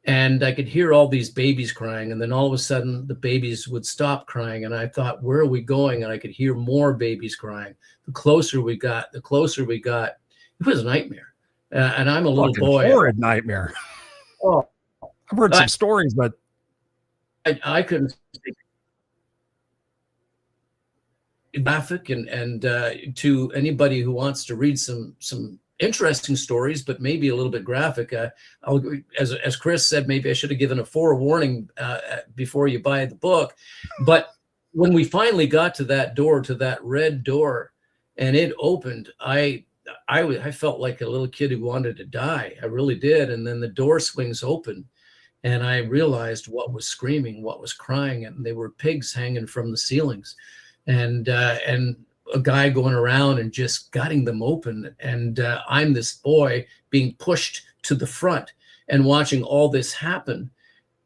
And I could hear all these babies crying, and then all of a sudden the babies would stop crying, and I thought, where are we going? And I could hear more babies crying. The closer we got. It was a nightmare. And I'm a little boy. Horrid nightmare. Oh, I've heard some stories, but I couldn't speak graphic. And to anybody who wants to read some interesting stories, but maybe a little bit graphic, as Chris said, maybe I should have given a forewarning before you buy the book. But when we finally got to that door, to that red door, and it opened, I felt like a little kid who wanted to die. I really did. And then the door swings open, and I realized what was screaming, what was crying, and they were pigs hanging from the ceilings, and a guy going around and just gutting them open. And I'm this boy being pushed to the front and watching all this happen.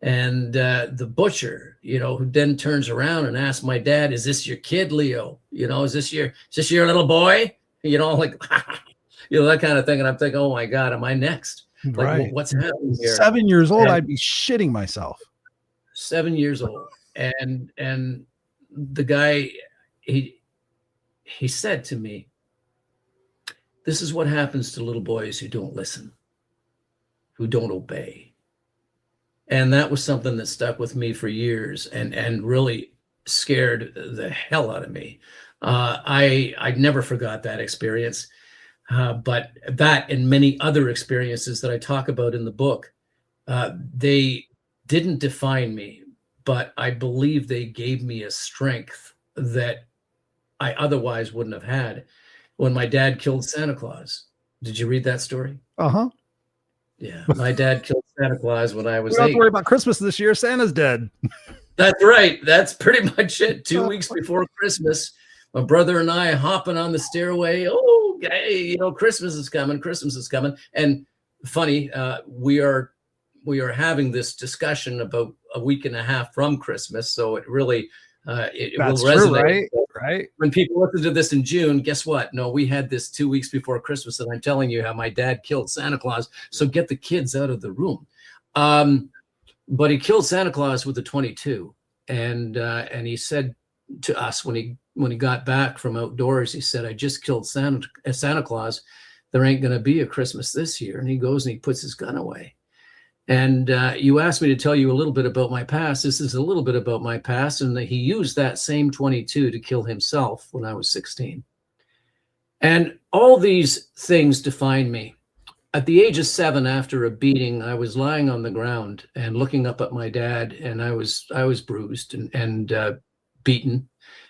And the butcher, who then turns around and asks my dad, "Is this your kid, Leo? Is this your little boy?" Like, that kind of thing. And I'm thinking, oh my God, am I next? Like, right. What's happening here? 7 years old, I'd be shitting myself. 7 years old. And the guy, he said to me, "This is what happens to little boys who don't listen, who don't obey." And that was something that stuck with me for years and really scared the hell out of me. I never forgot that experience. But that and many other experiences that I talk about in the book, they didn't define me, but I believe they gave me a strength that I otherwise wouldn't have had. When my dad killed Santa Claus. Did you read that story? Uh-huh. Yeah, my dad killed Santa Claus when I was 8. We don't have to worry about Christmas this year. Santa's dead. That's right. That's pretty much it. 2 weeks before Christmas, my brother and I hopping on the stairway. Oh, hey, Christmas is coming. Christmas is coming. And funny, we are having this discussion about a week and a half from Christmas. So it really it will resonate. True, right? When people listen to this in June, guess what? No, we had this 2 weeks before Christmas, and I'm telling you how my dad killed Santa Claus. So get the kids out of the room. But he killed Santa Claus with a 22, and he said to us when he got back from outdoors, he said, "I just killed Santa Claus. There ain't going to be a Christmas this year." And he goes and he puts his gun away. And you asked me to tell you a little bit about my past. This is a little bit about my past. And he used that same 22 to kill himself when I was 16. And all these things define me. At the age of 7, after a beating, I was lying on the ground and looking up at my dad, and I was bruised and beaten.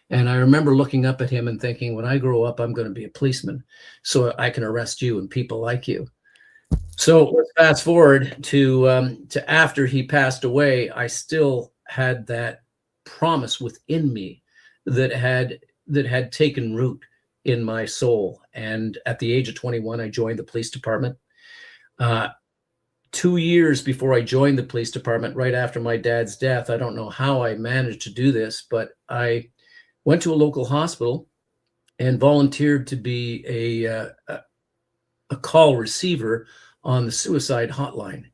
And I remember looking up at him and thinking, when I grow up, I'm going to be a policeman so I can arrest you and people like you. So let's fast forward to after he passed away. I still had that promise within me that had taken root in my soul. And at the age of 21, I joined the police department. 2 years before I joined the police department, right after my dad's death, I don't know how I managed to do this, but I went to a local hospital and volunteered to be a call receiver on the suicide hotline.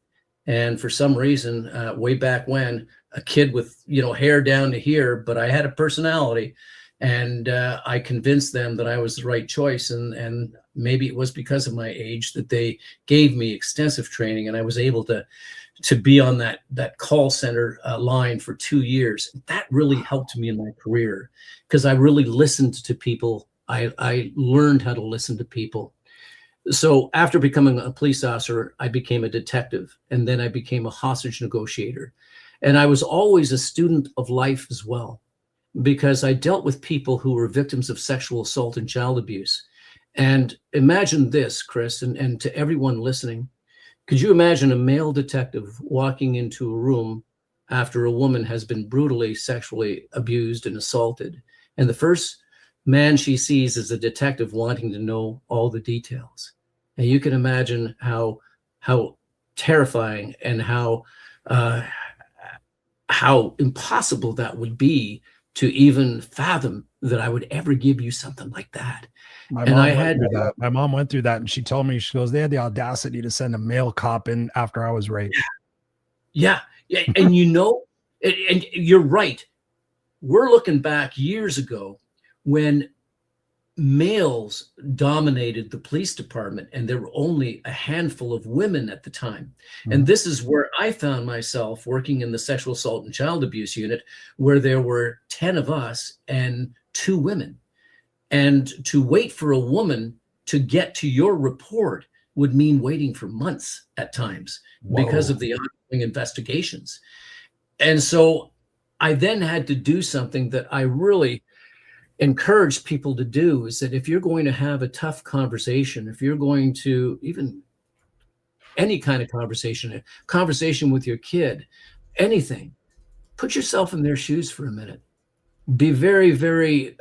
And for some reason, way back when, a kid with, hair down to here, but I had a personality, and I convinced them that I was the right choice. And maybe it was because of my age that they gave me extensive training, and I was able to be on that call center line for 2 years. That really helped me in my career because I really listened to people. I learned how to listen to people. So after becoming a police officer, I became a detective, and then I became a hostage negotiator. And I was always a student of life as well, because I dealt with people who were victims of sexual assault and child abuse. And imagine this, Chris, and to everyone listening, could you imagine a male detective walking into a room after a woman has been brutally sexually abused and assaulted, and the first man she sees is a detective wanting to know all the details? And you can imagine how terrifying and how impossible that would be to even fathom that I would ever give you something like that. My mom went through that, and she told me, she goes, they had the audacity to send a male cop in after I was raped. Yeah. And and you're right. We're looking back years ago when males dominated the police department, and there were only a handful of women at the time. Mm-hmm. And this is where I found myself working in the sexual assault and child abuse unit, where there were 10 of us and 2 women. And to wait for a woman to get to your report would mean waiting for months at times. Whoa. Because of the ongoing investigations. And so I then had to do something that I really encourage people to do, is that if you're going to have a tough conversation, if you're going to even any kind of conversation, a conversation with your kid, anything, put yourself in their shoes for a minute. Be very, very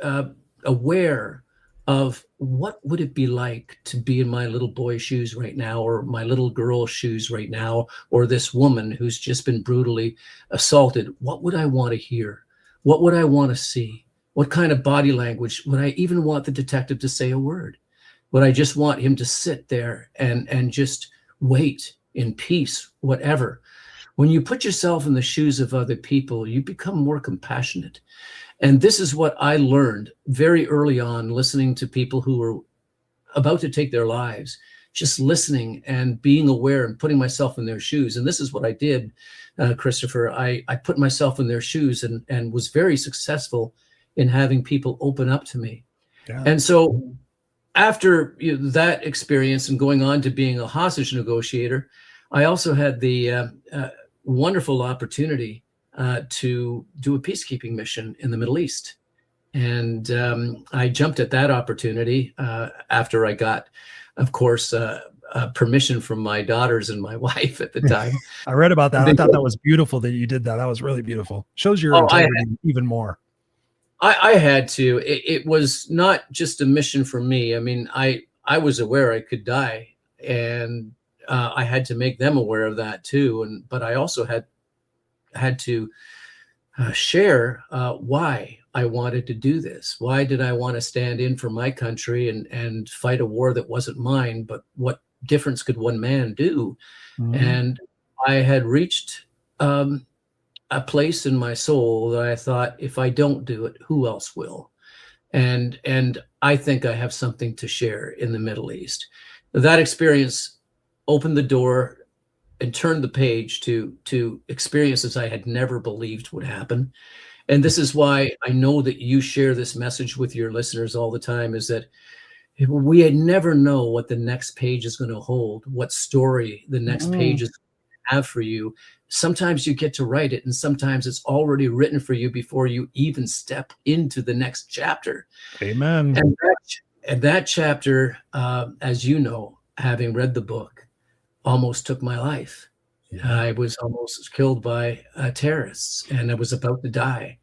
aware of what would it be like to be in my little boy's shoes right now, or my little girl's shoes right now, or this woman who's just been brutally assaulted. What would I want to hear? What would I want to see? What kind of body language? Would I even want the detective to say a word? Would I just want him to sit there and just wait in peace, whatever? When you put yourself in the shoes of other people, you become more compassionate. And this is what I learned very early on, listening to people who were about to take their lives, just listening and being aware and putting myself in their shoes. And this is what I did, Christopher. I put myself in their shoes and was very successful in having people open up to me. Yeah. And so after that experience and going on to being a hostage negotiator, I also had the wonderful opportunity to do a peacekeeping mission in the Middle East. And I jumped at that opportunity after I got, of course, permission from my daughters and my wife at the time. I read about that. I thought that was beautiful that you did that. That was really beautiful. Shows your integrity even more. I had to. It was not just a mission for me. I mean, I was aware I could die, and I had to make them aware of that too. But I also had to share why I wanted to do this. Why did I want to stand in for my country and fight a war that wasn't mine? But what difference could one man do? Mm-hmm. And I had reached a place in my soul that I thought, if I don't do it, who else will? And I think I have something to share in the Middle East. That experience opened the door and turned the page to experiences I had never believed would happen. And this is why I know that you share this message with your listeners all the time, is that we had never know what the next page is going to hold, what story the next page is have for you. Sometimes you get to write it, and sometimes it's already written for you before you even step into the next chapter. Amen. And that chapter, as you know, having read the book, almost took my life. Yeah. I was almost killed by terrorists, and I was about to die.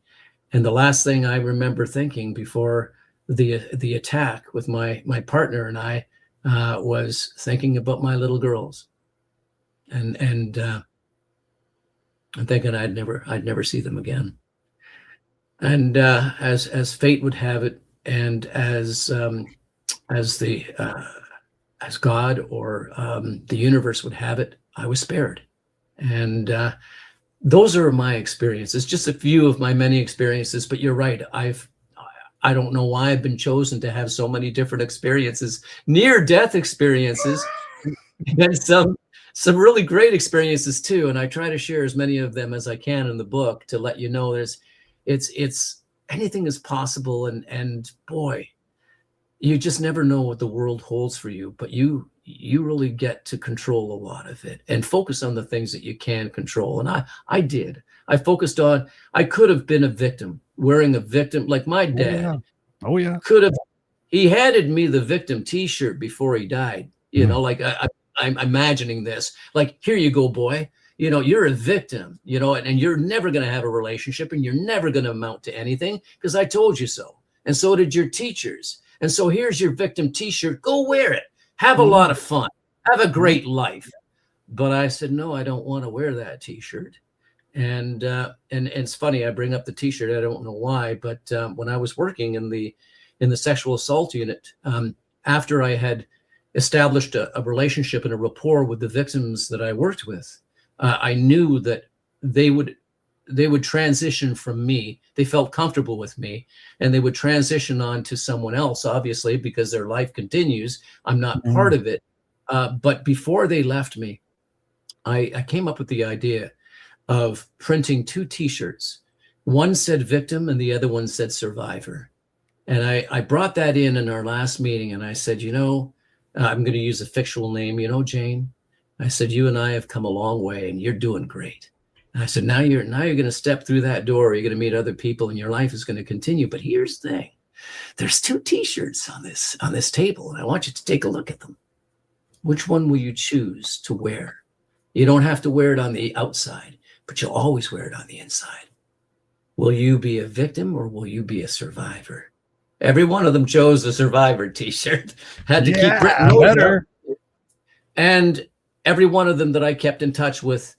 And the last thing I remember thinking before the attack with my partner and I was thinking about my little girls, and I'm thinking I'd never see them again. And as fate would have it, and as God or the universe would have it, I was spared. And those are my experiences, just a few of my many experiences. But you're right. I don't know why I've been chosen to have so many different experiences, near-death experiences, and some really great experiences too. And I try to share as many of them as I can in the book to let you know it's anything is possible. And boy, you just never know what the world holds for you, but you really get to control a lot of it and focus on the things that you can control. And I did. I focused on, I could have been a victim, wearing a victim, like my dad. Oh yeah. Could have, he handed me the victim t-shirt before he died. You know, like I'm imagining this, like, here you go, boy. You know, you're a victim, you know, and you're never going to have a relationship, and you're never going to amount to anything because I told you so. And so did your teachers. And so here's your victim t-shirt. Go wear it. Have a lot of fun. Have a great life. But I said, no, I don't want to wear that t-shirt. And it's funny, I bring up the t-shirt. I don't know why, but when I was working in the sexual assault unit, after I had established a relationship and a rapport with the victims that I worked with, I knew that they would transition from me. They felt comfortable with me, and they would transition on to someone else, obviously, because their life continues. I'm not part of it. But before they left me, I came up with the idea of printing 2 t-shirts. One said victim and the other one said survivor. And I brought that in our last meeting, and I said, you know, I'm going to use a fictional name, you know, Jane. I said, you and I have come a long way, and you're doing great. And I said, now you're going to step through that door. You're going to meet other people, and your life is going to continue. But here's the thing: there's 2 t-shirts on this table, and I want you to take a look at them. Which one will you choose to wear? You don't have to wear it on the outside, but you'll always wear it on the inside. Will you be a victim or will you be a survivor? Every one of them chose a survivor t-shirt. Had to keep written better. And every one of them that I kept in touch with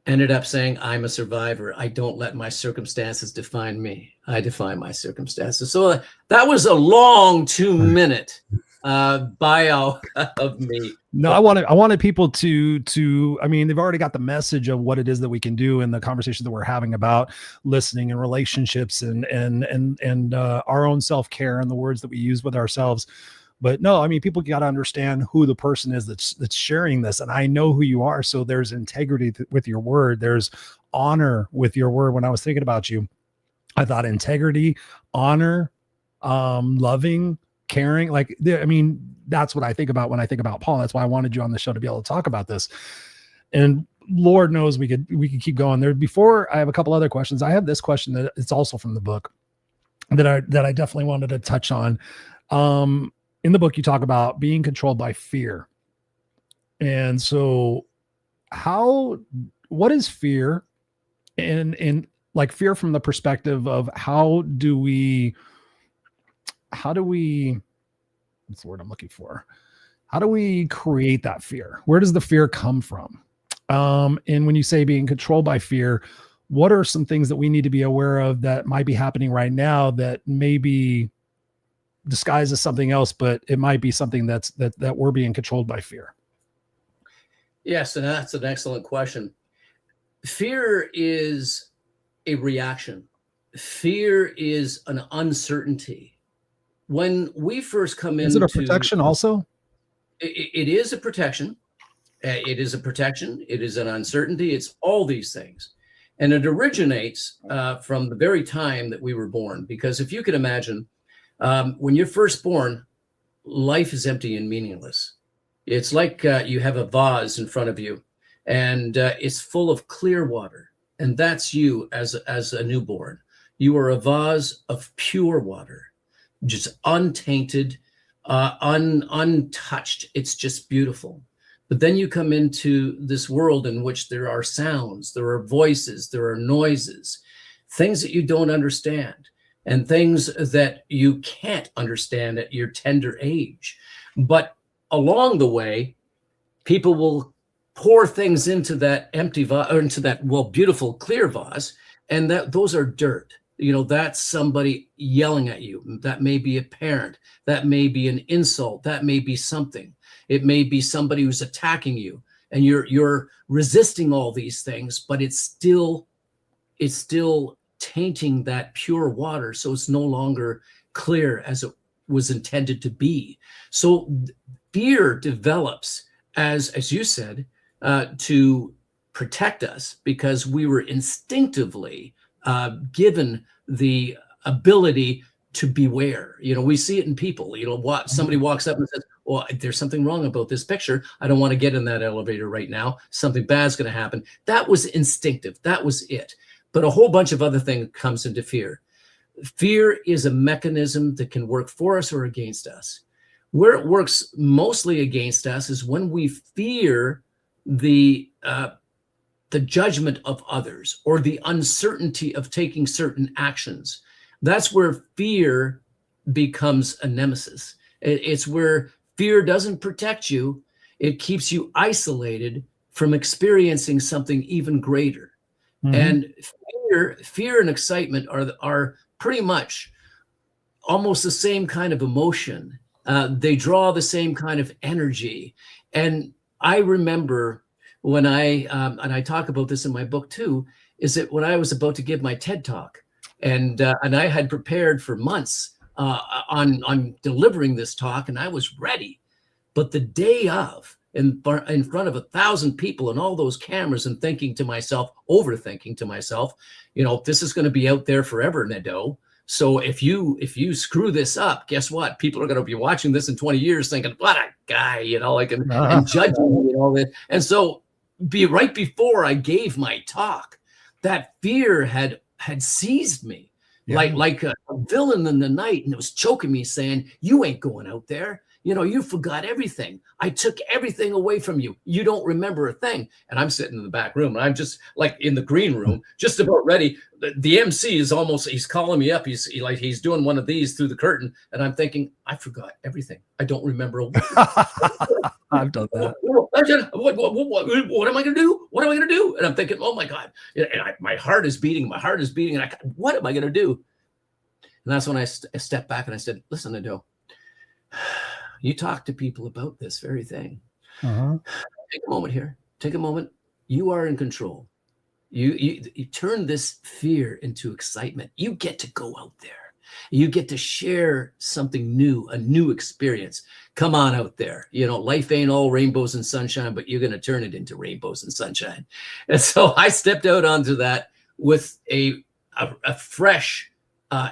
ended up saying, I'm a survivor. I don't let my circumstances define me. I define my circumstances. So that was a long 2-minute bio of me. No, I wanted people to, I mean, they've already got the message of what it is that we can do in the conversation that we're having about listening and relationships and our own self-care and the words that we use with ourselves. But no, I mean, people got to understand who the person is that's sharing this. And I know who you are. So there's integrity with your word. There's honor with your word. When I was thinking about you, I thought integrity, honor, loving, caring. Like, I mean, that's what I think about when I think about Paul. That's why I wanted you on the show, to be able to talk about this. And Lord knows we could keep going there. Before I have a couple other questions, I have this question that it's also from the book that I definitely wanted to touch on. In the book, you talk about being controlled by fear. And so what is fear? And like fear from the perspective of how do we, what's the word I'm looking for? How do we create that fear? Where does the fear come from? And when you say being controlled by fear, what are some things that we need to be aware of that might be happening right now that maybe disguised as something else, but it might be something that we're being controlled by fear? Yes, and that's an excellent question. Fear is a reaction. Fear is an uncertainty. When we first come into... Is it a protection also? It is a protection. It is a protection. It is an uncertainty. It's all these things. And it originates from the very time that we were born. Because if you can imagine, when you're first born, life is empty and meaningless. It's like you have a vase in front of you, and it's full of clear water, and that's you as a newborn. You are a vase of pure water, just untainted, untouched. It's just beautiful. But then you come into this world in which there are sounds, there are voices, there are noises, things that you don't understand, and things that you can't understand at your tender age. But along the way, people will pour things into that empty vase, or into that, well, beautiful clear vase, and those are dirt. That's somebody yelling at you. That may be a parent. That may be an insult. That may be something. It may be somebody who's attacking you, and you're resisting all these things, but it's still tainting that pure water, so it's no longer clear as it was intended to be. So fear develops, as you said, to protect us, because we were instinctively given the ability to beware. We see it in people. Somebody walks up and says, well, there's something wrong about this picture. I don't want to get in that elevator right now. Something bad's going to happen. That was instinctive. That was it. But a whole bunch of other things comes into fear. Fear is a mechanism that can work for us or against us. Where it works mostly against us is when we fear the judgment of others, or the uncertainty of taking certain actions. That's where fear becomes a nemesis. It's where fear doesn't protect you. It keeps you isolated from experiencing something even greater. Mm-hmm. And fear and excitement are pretty much almost the same kind of emotion. They draw the same kind of energy. And I remember when and I talk about this in my book too, is that when I was about to give my TED Talk, and I had prepared for months on delivering this talk, and I was ready. But the day of, in front of 1,000 people and all those cameras, and overthinking to myself, this is going to be out there forever, Nadeau. So if you screw this up, guess what? People are going to be watching this in 20 years thinking, what a guy, and judging me and all that. And so right before I gave my talk, that fear had seized me. Yeah. like a villain in the night, and it was choking me, saying, you ain't going out there. You forgot everything. I took everything away from you. You don't remember a thing. And I'm sitting in the back room, and I'm just like in the green room, just about ready. The MC is he's calling me up. He's doing one of these through the curtain. And I'm thinking, I forgot everything. I don't remember a word. I've done that. What am I going to do? What am I going to do? And I'm thinking, oh my God. And my heart is beating. And what am I going to do? And that's when I stepped back and I said, listen, Nadeau, you talk to people about this very thing. Uh-huh. Take a moment here. Take a moment. You are in control. You turn this fear into excitement. You get to go out there. You get to share something new, a new experience. Come on out there. Life ain't all rainbows and sunshine, but you're going to turn it into rainbows and sunshine. And so I stepped out onto that with a fresh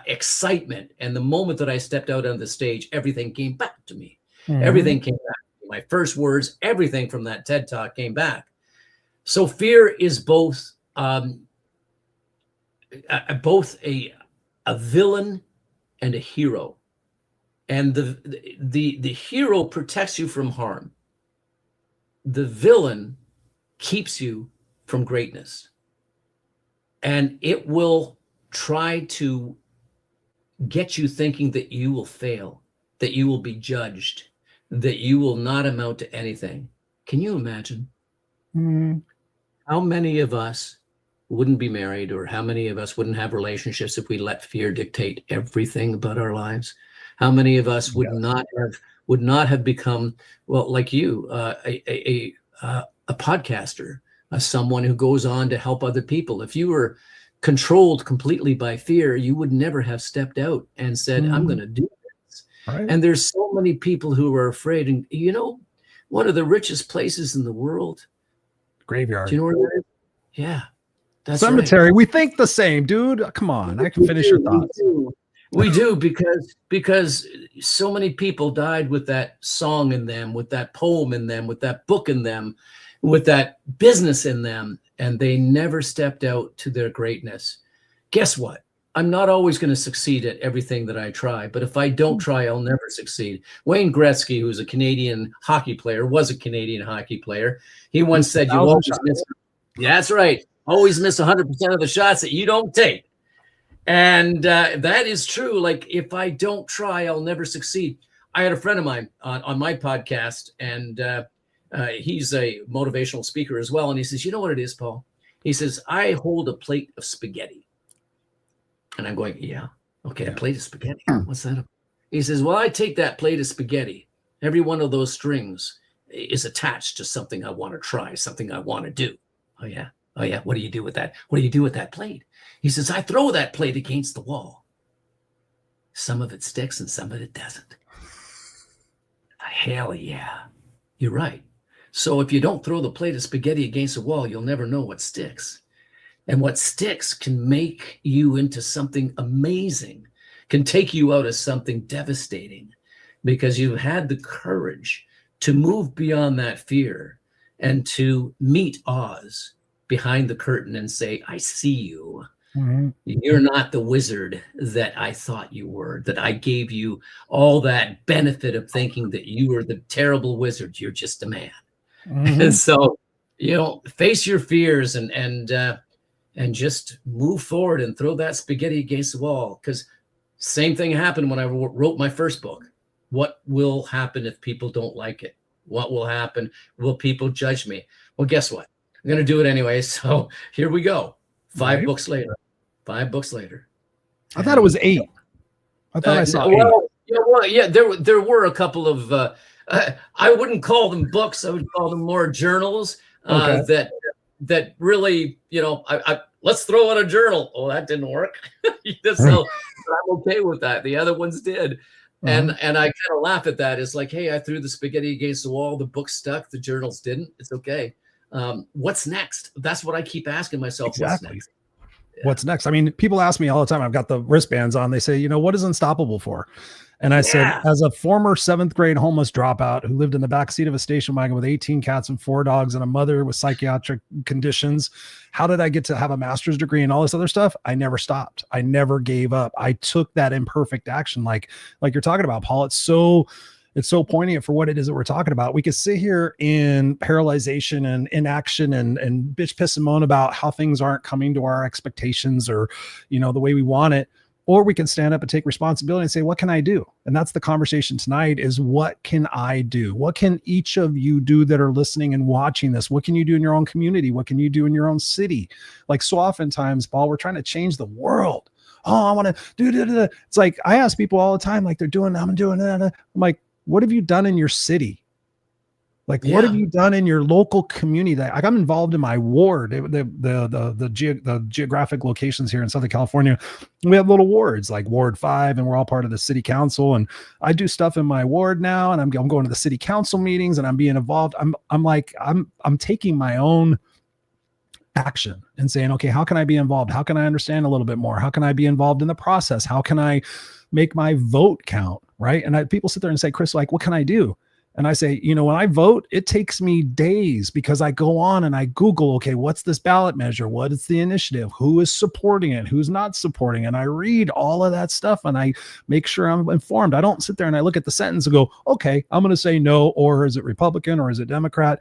excitement. And the moment that I stepped out on the stage, everything came back to me. Mm-hmm. Everything came back to me. My first words, everything from that TED Talk came back. So fear is both a villain and a hero. And the hero protects you from harm. The villain keeps you from greatness. And it will try to get you thinking that you will fail, that you will be judged, that you will not amount to anything. Can you imagine? Mm-hmm. How many of us wouldn't be married, or how many of us wouldn't have relationships if we let fear dictate everything about our lives? How many of us would not have become, well, like you, a podcaster, someone who goes on to help other people? If you were controlled completely by fear, you would never have stepped out and said, I'm going to do this. Right. And there's so many people who are afraid. And one of the richest places in the world, graveyard. Do you know where that is? Yeah. That's cemetery. Right. We think the same, dude. Come on. I can finish your thoughts. We do, because so many people died with that song in them, with that poem in them, with that book in them, with that business in them, and they never stepped out to their greatness. Guess what? I'm not always going to succeed at everything that I try, but if I don't try, I'll never succeed. Wayne Gretzky, who's a Canadian hockey player, was a Canadian hockey player. He once said, "You always miss." That's right. Always miss 100% of the shots that you don't take. And that is true. Like, if I don't try, I'll never succeed. I had a friend of mine on my podcast, and he's a motivational speaker as well. And he says, "You know what it is, Paul?" He says, "I hold a plate of spaghetti." And I'm going, "Yeah, okay, a plate of spaghetti. What's that?" He says, "Well, I take that plate of spaghetti. Every one of those strings is attached to something I want to try, something I want to do." "Oh, yeah. Oh, yeah. What do you do with that? What do you do with that plate?" He says, "I throw that plate against the wall. Some of it sticks and some of it doesn't." Hell yeah. You're right. So if you don't throw the plate of spaghetti against the wall, you'll never know what sticks. And what sticks can make you into something amazing, can take you out of something devastating, because you've had the courage to move beyond that fear and to meet Oz behind the curtain and say, "I see you. Mm-hmm. You're not the wizard that I thought you were, that I gave you all that benefit of thinking that you were the terrible wizard. You're just a man." Mm-hmm. And so, face your fears and just move forward and throw that spaghetti against the wall. Because same thing happened when I wrote my first book. What will happen if people don't like it? What will happen? Will people judge me? Well, guess what? I'm going to do it anyway. So here we go. 5 books later. 5 books later. I thought it was 8. I thought I saw 8. There were a couple of, I wouldn't call them books. I would call them more journals that really, let's throw in a journal. Oh, that didn't work. So I'm okay with that. The other ones did. And I kind of laugh at that. It's like, hey, I threw the spaghetti against the wall. The book stuck. The journals didn't. It's okay. What's next? That's what I keep asking myself. Exactly. What's next? What's next? I mean, people ask me all the time. I've got the wristbands on. They say, what is Unstoppable for? And I said, as a former 7th grade homeless dropout who lived in the backseat of a station wagon with 18 cats and 4 dogs and a mother with psychiatric conditions, how did I get to have a master's degree and all this other stuff? I never stopped. I never gave up. I took that imperfect action, like you're talking about, Paul. It's so poignant for what it is that we're talking about. We could sit here in paralyzation and inaction and bitch, piss, and moan about how things aren't coming to our expectations or, the way we want it. Or we can stand up and take responsibility and say, what can I do? And that's the conversation tonight is, what can I do? What can each of you do that are listening and watching this? What can you do in your own community? What can you do in your own city? Like, so oftentimes, Paul, we're trying to change the world. Oh, I want to do. It's like, I ask people all the time, like, I'm doing that. I'm like, what have you done in your city? Like, what have you done in your local community? Like, I'm involved in my ward, the geographic locations here in Southern California. We have little wards like Ward 5, and we're all part of the city council. And I do stuff in my ward now, and I'm going to the city council meetings, and I'm being involved. I'm taking my own action and saying, okay, how can I be involved? How can I understand a little bit more? How can I be involved in the process? How can I make my vote count? Right. And people sit there and say, Chris, like, what can I do? And I say, when I vote, it takes me days because I go on and I Google, okay, what's this ballot measure? What is the initiative? Who is supporting it? Who's not supporting it? And I read all of that stuff and I make sure I'm informed. I don't sit there and I look at the sentence and go, okay, I'm going to say no, or is it Republican or is it Democrat?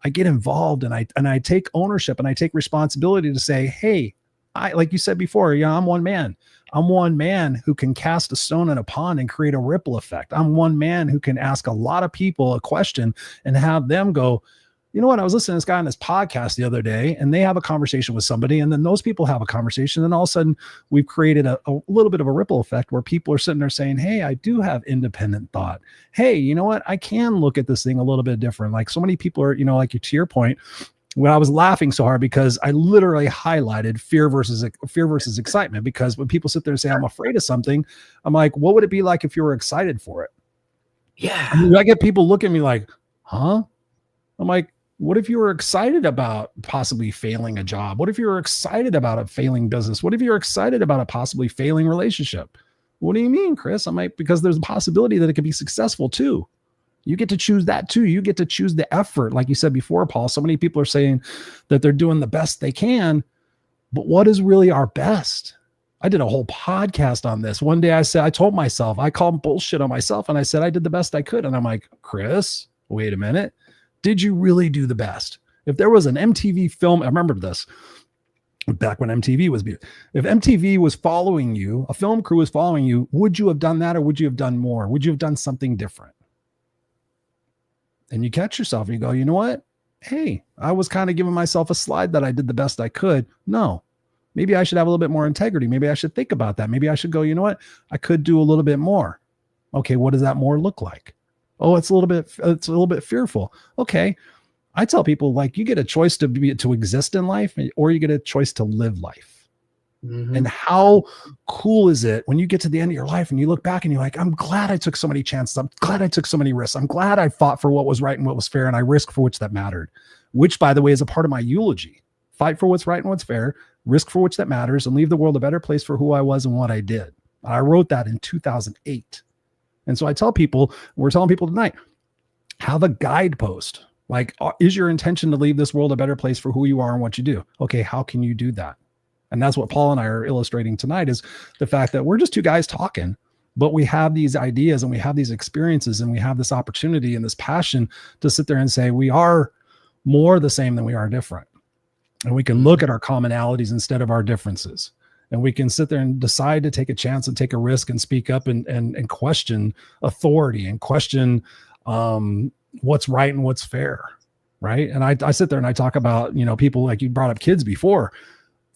I get involved and I take ownership and I take responsibility to say, hey, like you said before, I'm one man. I'm one man who can cast a stone in a pond and create a ripple effect. I'm one man who can ask a lot of people a question and have them go, you know what? I was listening to this guy on this podcast the other day, and they have a conversation with somebody, and then those people have a conversation, and all of a sudden we've created a little bit of a ripple effect where people are sitting there saying, hey, I do have independent thought. Hey, you know what? I can look at this thing a little bit different. Like, so many people are, like, to your point, when I was laughing so hard because I literally highlighted fear versus excitement, because when people sit there and say, I'm afraid of something, I'm like, what would it be like if you were excited for it? Yeah. I get people looking at me like, huh? I'm like, what if you were excited about possibly failing a job? What if you were excited about a failing business? What if you're excited about a possibly failing relationship? What do you mean, Chris? I'm like, because there's a possibility that it could be successful too. You get to choose that too. You get to choose the effort. Like you said before, Paul, so many people are saying that they're doing the best they can, but what is really our best? I did a whole podcast on this. One day I told myself, I called bullshit on myself. And I said, I did the best I could. And I'm like, Chris, wait a minute. Did you really do the best? If there was an MTV film, I remember this back when MTV was beautiful. If MTV was following you, a film crew was following you, would you have done that or would you have done more? Would you have done something different? And you catch yourself and you go, you know what? Hey, I was kind of giving myself a slide that I did the best I could. No, maybe I should have a little bit more integrity. Maybe I should think about that. Maybe I should go, you know what? I could do a little bit more. Okay, what does that more look like? Oh, it's a little bit fearful. Okay. I tell people, like, you get a choice to exist in life, or you get a choice to live life. Mm-hmm. And how cool is it when you get to the end of your life and you look back and you're like, I'm glad I took so many chances. I'm glad I took so many risks. I'm glad I fought for what was right and what was fair. And I risked for which that mattered, which, by the way, is a part of my eulogy. Fight for what's right and what's fair, risk for which that matters, and leave the world a better place for who I was and what I did. I wrote that in 2008. And so I tell people, we're telling people tonight, have a guidepost. Like, is your intention to leave this world a better place for who you are and what you do? Okay, how can you do that? And that's what Paul and I are illustrating tonight, is the fact that we're just two guys talking, but we have these ideas and we have these experiences and we have this opportunity and this passion to sit there and say, we are more the same than we are different. And we can look at our commonalities instead of our differences. And we can sit there and decide to take a chance and take a risk and speak up and question authority and question what's right and what's fair. Right. And I sit there and I talk about, people, like you brought up kids before.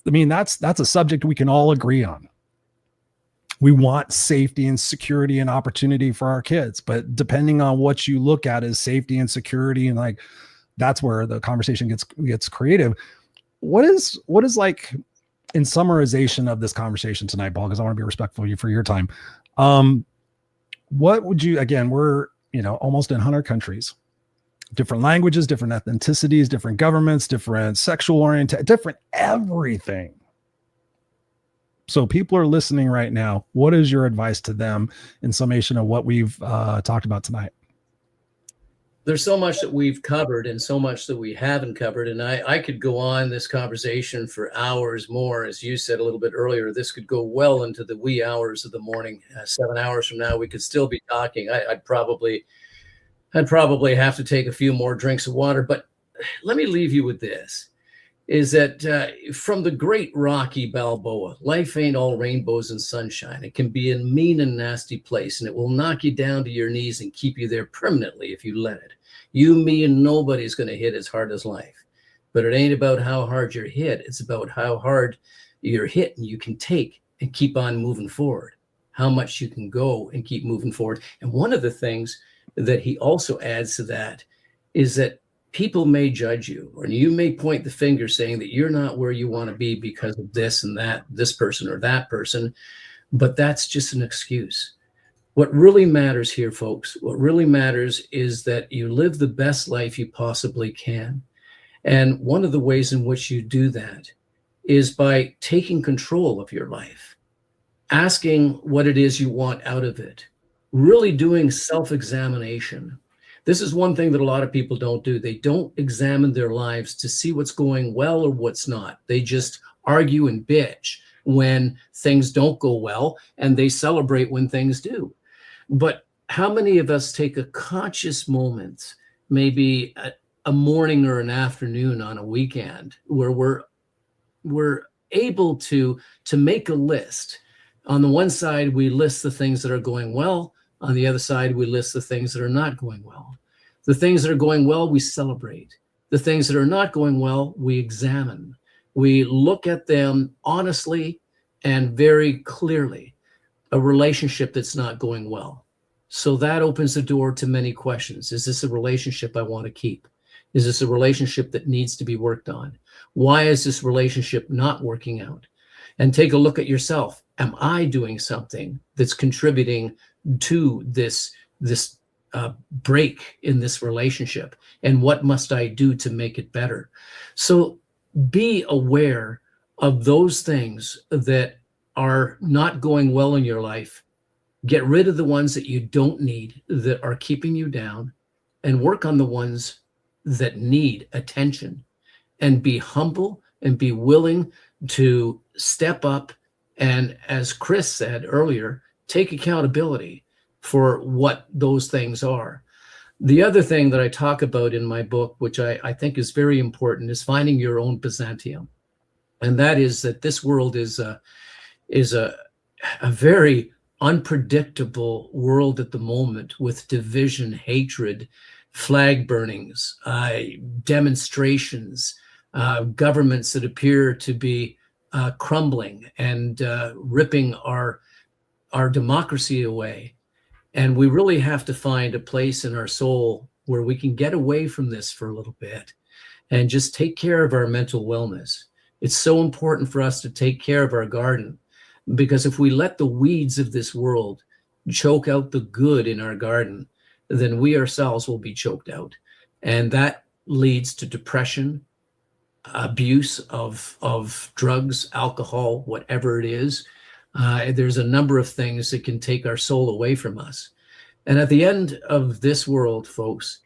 I mean, that's a subject we can all agree on. We want safety and security and opportunity for our kids, but depending on what you look at as safety and security, and like, that's where the conversation gets creative. What is like, in summarization of this conversation tonight, Paul, because I want to be respectful of you for your time. What would you, again, we're, almost in 100 countries, different languages, different ethnicities, different governments, different sexual orientation, different everything. So people are listening right now. What is your advice to them in summation of what we've talked about tonight? There's so much that we've covered and so much that we haven't covered. And I could go on this conversation for hours more. As you said a little bit earlier, this could go well into the wee hours of the morning. 7 hours from now, we could still be talking. I'd probably have to take a few more drinks of water. But let me leave you with this, is that from the great Rocky Balboa, life ain't all rainbows and sunshine. It can be a mean and nasty place, and it will knock you down to your knees and keep you there permanently if you let it. You, me, and nobody's going to hit as hard as life. But it ain't about how hard you're hit. It's about how hard you're hit and you can take and keep on moving forward, how much you can go and keep moving forward. And one of the things that he also adds to that is that people may judge you, or you may point the finger saying that you're not where you want to be because of this and that, this person or that person, but that's just an excuse. What really matters here, folks, what really matters is that you live the best life you possibly can. And one of the ways in which you do that is by taking control of your life, asking what it is you want out of it, really doing self-examination. This is one thing that a lot of people don't do. They don't examine their lives to see what's going well or what's not. They just argue and bitch when things don't go well, and they celebrate when things do. But how many of us take a conscious moment, maybe a morning or an afternoon on a weekend, where we're able to make a list? On the one side, we list the things that are going well. On the other side, we list the things that are not going well. The things that are going well, we celebrate. The things that are not going well, we examine. We look at them honestly and very clearly. A relationship that's not going well. So that opens the door to many questions. Is this a relationship I want to keep? Is this a relationship that needs to be worked on? Why is this relationship not working out? And take a look at yourself. Am I doing something that's contributing to this break in this relationship? And what must I do to make it better? So be aware of those things that are not going well in your life, Get rid of the ones that you don't need, that are keeping you down, and work on the ones that need attention, and be humble and be willing to step up. And as Chris said earlier, take accountability for what those things are. The other thing that I talk about in my book, which I think is very important, is finding your own Byzantium. And that is that this world is a very unpredictable world at the moment, with division, hatred, flag burnings, demonstrations, governments that appear to be crumbling and ripping our democracy away. And we really have to find a place in our soul where we can get away from this for a little bit and just take care of our mental wellness. It's so important for us to take care of our garden, because if we let the weeds of this world choke out the good in our garden, then we ourselves will be choked out. And that leads to depression, abuse of drugs, alcohol, whatever it is. There's a number of things that can take our soul away from us. And at the end of this world, folks,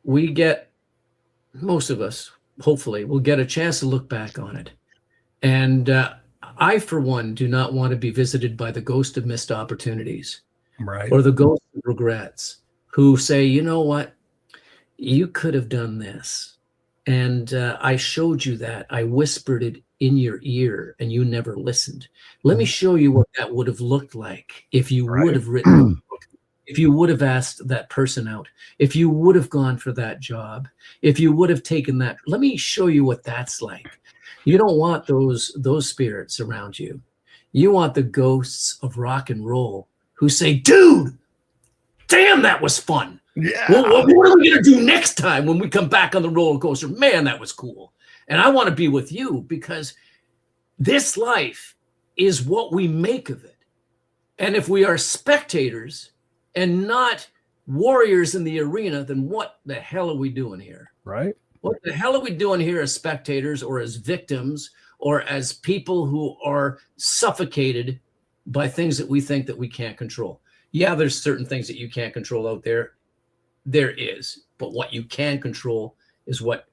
most of us, hopefully, will get a chance to look back on it. And I, for one, do not want to be visited by the ghost of missed opportunities, right, or the ghost of regrets, who say, you know what, you could have done this. And I showed you that. I whispered it in your ear and you never listened. Let me show you what that would have looked like if you would have written, if you would have asked that person out, if you would have gone for that job, if you would have taken that. Let me show you what that's like. You don't want those spirits around you. You want the ghosts of rock and roll who say, dude, damn, that was fun. Yeah. Well, what are we going to do next time when we come back on the roller coaster? Man, that was cool. And I want to be with you, because this life is what we make of it. And if we are spectators and not warriors in the arena, then what the hell are we doing here? Right. What the hell are we doing here as spectators, or as victims, or as people who are suffocated by things that we think that we can't control? Yeah, there's certain things that you can't control out there. There is. But what you can control is what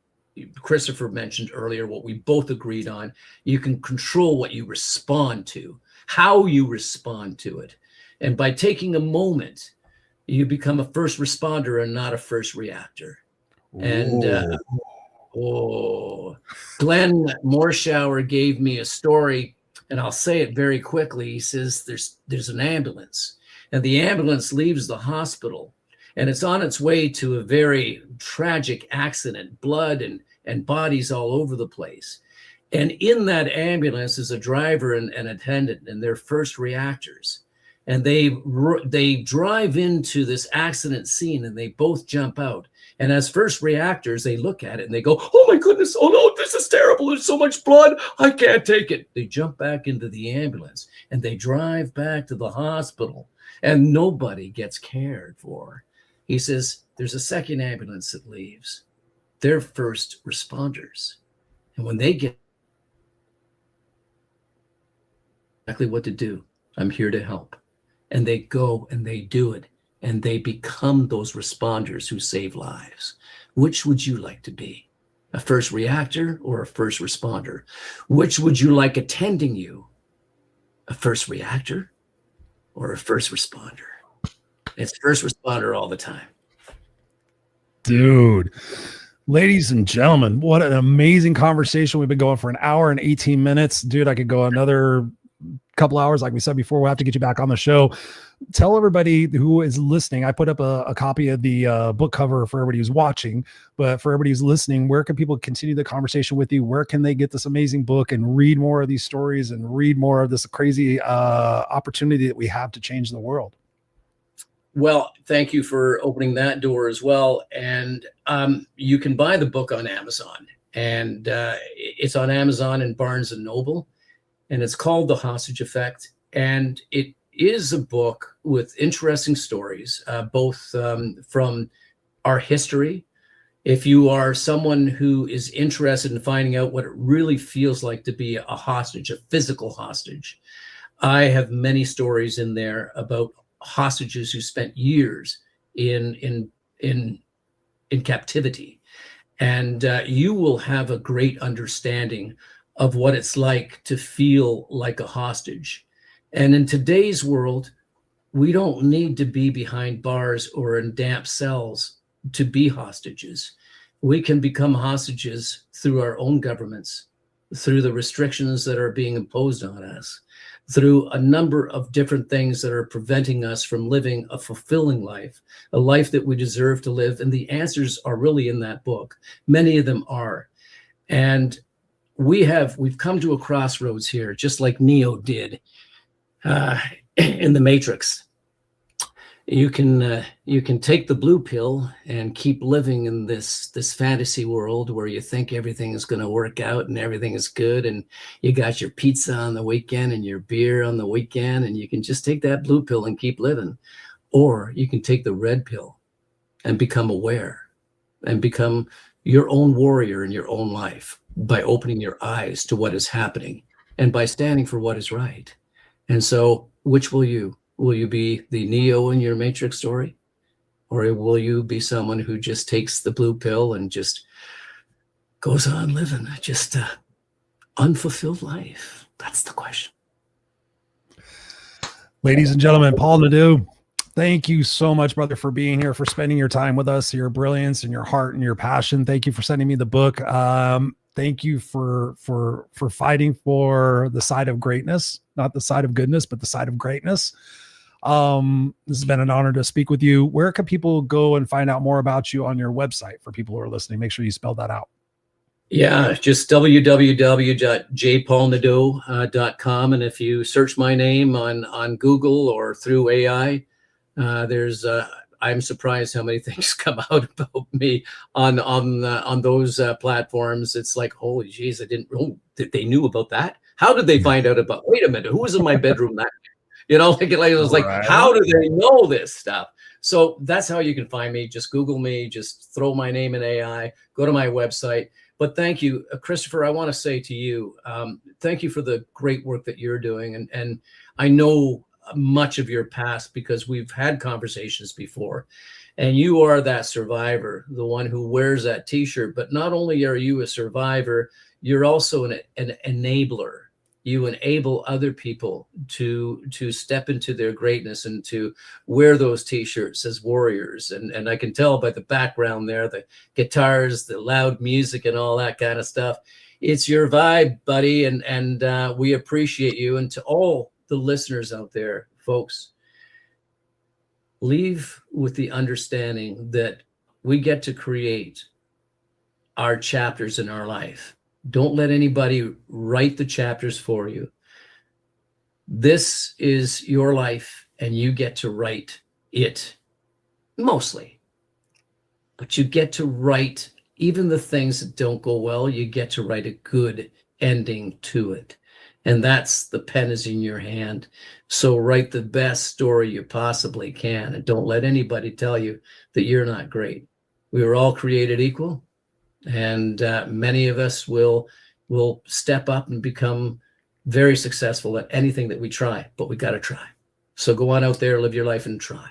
Christopher mentioned earlier, what we both agreed on. You can control what you respond to, how you respond to it. And by taking a moment, you become a first responder and not a first reactor. And Glenn Morshower gave me a story, and I'll say it very quickly. He says there's an ambulance, and the ambulance leaves the hospital, and it's on its way to a very tragic accident, blood and bodies all over the place. And in that ambulance is a driver and an attendant, and they're first reactors. And they drive into this accident scene, and they both jump out. And as first reactors, they look at it and they go, oh my goodness, oh no, this is terrible. There's so much blood. I can't take it. They jump back into the ambulance and they drive back to the hospital, and nobody gets cared for. He says, there's a second ambulance that leaves. They're first responders. And when they get exactly what to do, I'm here to help. And they go and they do it. And they become those responders who save lives. Which would you like to be? A first reactor or a first responder? Which would you like attending you? A first reactor or a first responder? It's first responder all the time. Dude, ladies and gentlemen, what an amazing conversation. We've been going for an hour and 18 minutes. Dude, I could go another couple hours. Like we said before, we'll have to get you back on the show. Tell everybody who is listening. I put up a copy of the book cover for everybody who's watching, but for everybody who's listening, where can people continue the conversation with you? Where can they get this amazing book and read more of these stories and read more of this crazy opportunity that we have to change the world? Well, thank you for opening that door as well. And you can buy the book on Amazon, and it's on Amazon and Barnes and Noble, and it's called The Hostage Effect. And it is a book with interesting stories, both from our history. If you are someone who is interested in finding out what it really feels like to be a hostage, a physical hostage, I have many stories in there about hostages who spent years in captivity, and you will have a great understanding of what it's like to feel like a hostage. And in today's world, we don't need to be behind bars or in damp cells to be hostages. We can become hostages through our own governments, through the restrictions that are being imposed on us, through a number of different things that are preventing us from living a fulfilling life, a life that we deserve to live. And the answers are really in that book. Many of them are. And we've come to a crossroads here, just like Neo did in the Matrix. You can take the blue pill and keep living in this fantasy world where you think everything is going to work out and everything is good, and you got your pizza on the weekend and your beer on the weekend, and you can just take that blue pill and keep living. Or you can take the red pill and become aware and become your own warrior in your own life by opening your eyes to what is happening and by standing for what is right. And so, which will you? Will you be the Neo in your Matrix story? Or will you be someone who just takes the blue pill and just goes on living just an unfulfilled life? That's the question. Ladies and gentlemen, Paul Nadeau, thank you so much, brother, for being here, for spending your time with us, your brilliance and your heart and your passion. Thank you for sending me the book. Thank you for fighting for the side of greatness, not the side of goodness, but the side of greatness. This has been an honor to speak with you. Where can people go and find out more about you on your website for people who are listening? Make sure you spell that out. Yeah, just www.jpaulnadeau.com. And if you search my name on Google or through AI, I'm surprised how many things come out about me on those platforms. It's like, holy geez, they knew about that. How did they find out about? Wait a minute, who was in my bedroom that? It was like, right. How do they know this stuff? So that's how you can find me. Just Google me, just throw my name in AI, go to my website. But thank you, Christopher. I want to say to you, thank you for the great work that you're doing. And I know much of your past because we've had conversations before. And you are that survivor, the one who wears that T-shirt. But not only are you a survivor, you're also an enabler. You enable other people to step into their greatness and to wear those T-shirts as warriors. And I can tell by the background there, the guitars, the loud music and all that kind of stuff. It's your vibe, buddy. And we appreciate you. And to all the listeners out there, folks, leave with the understanding that we get to create our chapters in our life. Don't let anybody write the chapters for you. This is your life, and you get to write it, mostly. But you get to write even the things that don't go well. You get to write a good ending to it. And that's the pen is in your hand. So write the best story you possibly can. And don't let anybody tell you that you're not great. We were all created equal. And many of us will step up and become very successful at anything that we try, but we got to try. So go on out there, live your life and try.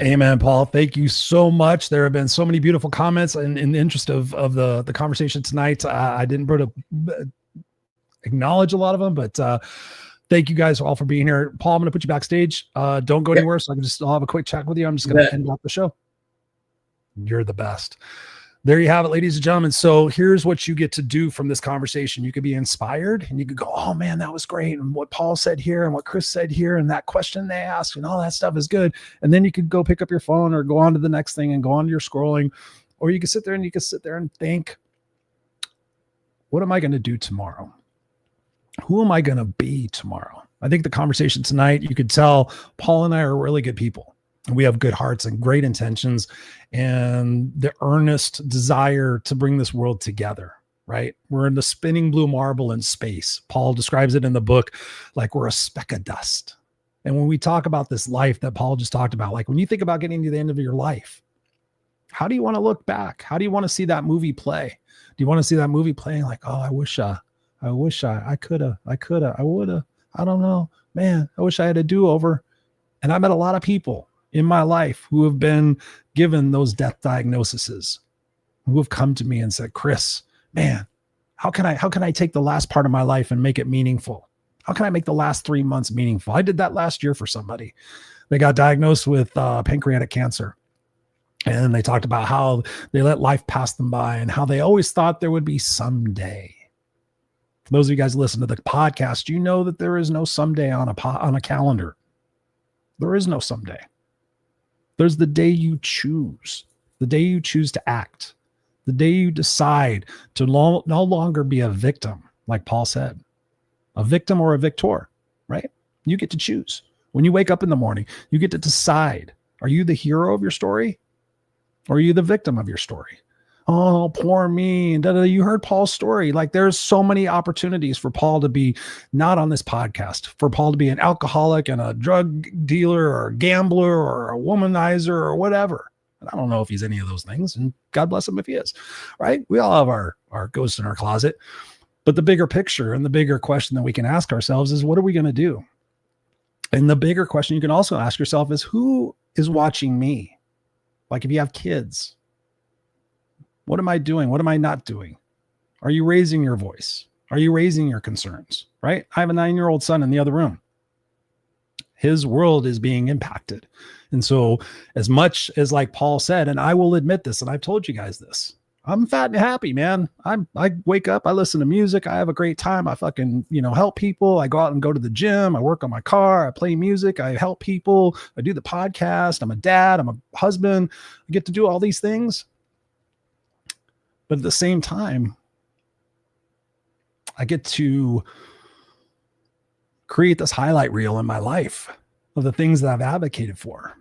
Amen, Paul. Thank you so much. There have been so many beautiful comments, and in the interest of the conversation tonight, I didn't acknowledge a lot of them, but thank you guys all for being here. Paul, I'm going to put you backstage. Don't go anywhere, so I'll have a quick chat with you. I'm just going to end off the show. You're the best. There you have it, ladies and gentlemen. So here's what you get to do from this conversation. You could be inspired and you could go, oh man, that was great. And what Paul said here and what Chris said here and that question they asked and all that stuff is good. And then you could go pick up your phone or go on to the next thing and go on to your scrolling, or you can sit there and think, what am I going to do tomorrow? Who am I going to be tomorrow? I think the conversation tonight, you could tell Paul and I are really good people. And we have good hearts and great intentions and the earnest desire to bring this world together, right? We're in the spinning blue marble in space. Paul describes it in the book like we're a speck of dust. And when we talk about this life that Paul just talked about, like when you think about getting to the end of your life, how do you want to look back? How do you want to see that movie play? Do you want to see that movie playing like, oh, I wish I wish I would have, I don't know, man, I wish I had a do-over. And I met a lot of people in my life who have been given those death diagnoses, who have come to me and said, Chris, man, how can I take the last part of my life and make it meaningful? How can I make the last 3 months meaningful? I did that last year for somebody. They got diagnosed with pancreatic cancer. And they talked about how they let life pass them by and how they always thought there would be someday. For those of you guys who listen to the podcast, you know that there is no someday on a calendar. There is no someday. There's the day you choose, the day you choose to act, the day you decide to no longer be a victim, like Paul said, a victim or a victor, right? You get to choose. When you wake up in the morning, you get to decide, are you the hero of your story or are you the victim of your story? Oh, poor me. And you heard Paul's story. Like there's so many opportunities for Paul to be not on this podcast, for Paul to be an alcoholic and a drug dealer or a gambler or a womanizer or whatever. And I don't know if he's any of those things, and God bless him if he is, right? We all have our ghosts in our closet. But the bigger picture and the bigger question that we can ask ourselves is, what are we going to do? And the bigger question you can also ask yourself is, who is watching me? Like if you have kids, what am I doing? What am I not doing? Are you raising your voice? Are you raising your concerns? Right? I have a 9-year-old son in the other room. His world is being impacted. And so as much as like Paul said, and I will admit this, and I've told you guys this, I'm fat and happy, man. I wake up, I listen to music. I have a great time. I fucking, help people. I go out and go to the gym. I work on my car. I play music. I help people. I do the podcast. I'm a dad. I'm a husband. I get to do all these things. But at the same time, I get to create this highlight reel in my life of the things that I've advocated for.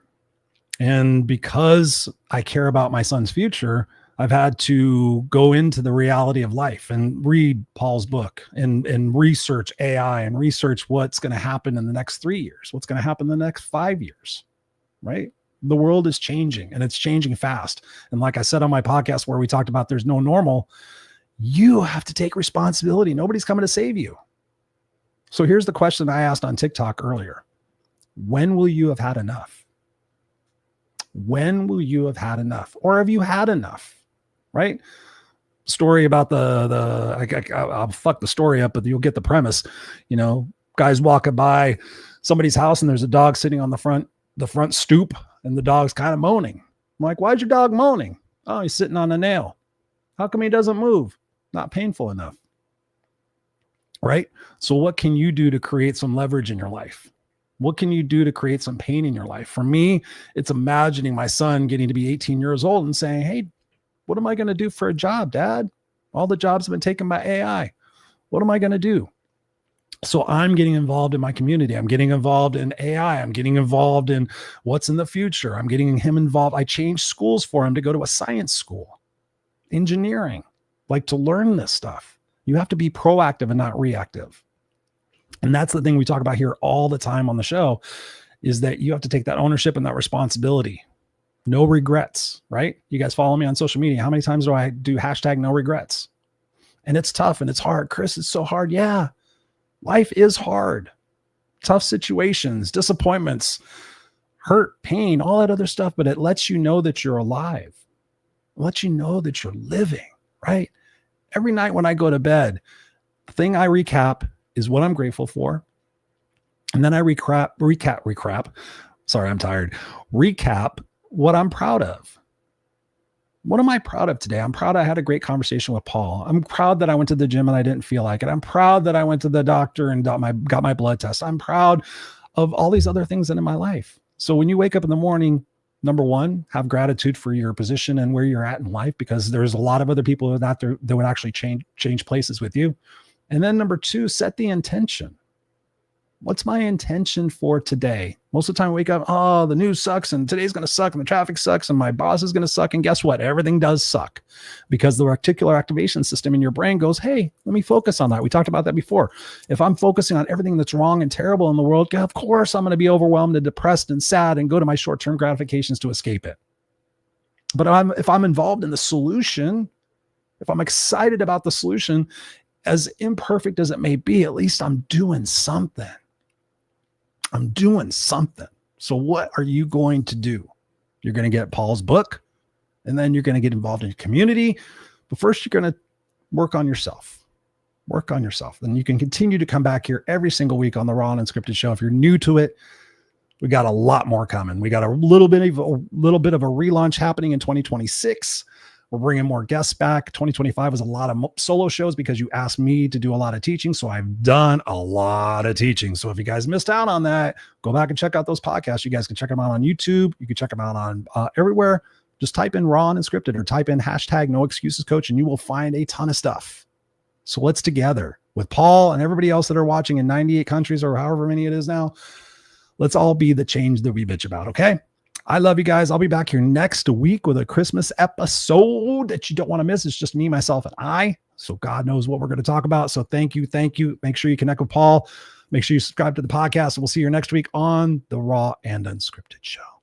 And because I care about my son's future, I've had to go into the reality of life and read Paul's book and research AI and research what's going to happen in the next 3 years, what's going to happen in the next 5 years, right? The world is changing and it's changing fast. And like I said on my podcast where we talked about there's no normal, you have to take responsibility. Nobody's coming to save you. So here's the question I asked on TikTok earlier. When will you have had enough? When will you have had enough? Or have you had enough? Right? Story about I'll fuck the story up, but you'll get the premise. Guys walking by somebody's house and there's a dog sitting on the front stoop and the dog's kind of moaning. I'm like, why's your dog moaning? Oh, he's sitting on a nail. How come he doesn't move? Not painful enough. Right? So what can you do to create some leverage in your life? What can you do to create some pain in your life? For me, it's imagining my son getting to be 18 years old and saying, hey, what am I going to do for a job, Dad? All the jobs have been taken by AI. What am I going to do? So I'm getting involved in my community. I'm getting involved in AI. I'm getting involved in what's in the future. I'm getting him involved. I changed schools for him to go to a science school, engineering, like to learn this stuff. You have to be proactive and not reactive. And that's the thing we talk about here all the time on the show, is that you have to take that ownership and that responsibility. No regrets, right? You guys follow me on social media. How many times do I do hashtag no regrets? And it's tough and it's hard. Chris, it's so hard. Yeah. Life is hard. Tough situations, disappointments, hurt, pain, all that other stuff. But it lets you know that you're alive. It lets you know that you're living, right? Every night when I go to bed, the thing I recap is what I'm grateful for. And then I recap. Sorry, I'm tired. Recap what I'm proud of. What am I proud of today? I'm proud I had a great conversation with Paul. I'm proud that I went to the gym and I didn't feel like it. I'm proud that I went to the doctor and got my blood test. I'm proud of all these other things in my life. So when you wake up in the morning, number one, have gratitude for your position and where you're at in life, because there's a lot of other people that would actually change places with you. And then number two, set the intention. What's my intention for today? Most of the time I wake up, oh, the news sucks and today's going to suck and the traffic sucks and my boss is going to suck. And guess what? Everything does suck, because the reticular activation system in your brain goes, hey, let me focus on that. We talked about that before. If I'm focusing on everything that's wrong and terrible in the world, of course I'm going to be overwhelmed and depressed and sad and go to my short-term gratifications to escape it. But if I'm involved in the solution, if I'm excited about the solution, as imperfect as it may be, at least I'm doing something. I'm doing something. So what are you going to do? You're going to get Paul's book, and then you're going to get involved in your community. But first, you're going to work on yourself. Work on yourself. Then you can continue to come back here every single week on the Raw Unscripted show. If you're new to it, we got a lot more coming. We got a little bit of a relaunch happening in 2026. We're bringing more guests back. 2025 was a lot of solo shows because you asked me to do a lot of teaching. So I've done a lot of teaching. So if you guys missed out on that, go back and check out those podcasts. You guys can check them out on YouTube. You can check them out on everywhere. Just type in Raw Unscripted or type in #NoExcusesCoach and you will find a ton of stuff. So let's together with Paul and everybody else that are watching in 98 countries or however many it is now. Let's all be the change that we bitch about. Okay. I love you guys. I'll be back here next week with a Christmas episode that you don't want to miss. It's just me, myself, and I. So God knows what we're going to talk about. So thank you. Thank you. Make sure you connect with Paul. Make sure you subscribe to the podcast. And we'll see you next week on the Raw and Unscripted show.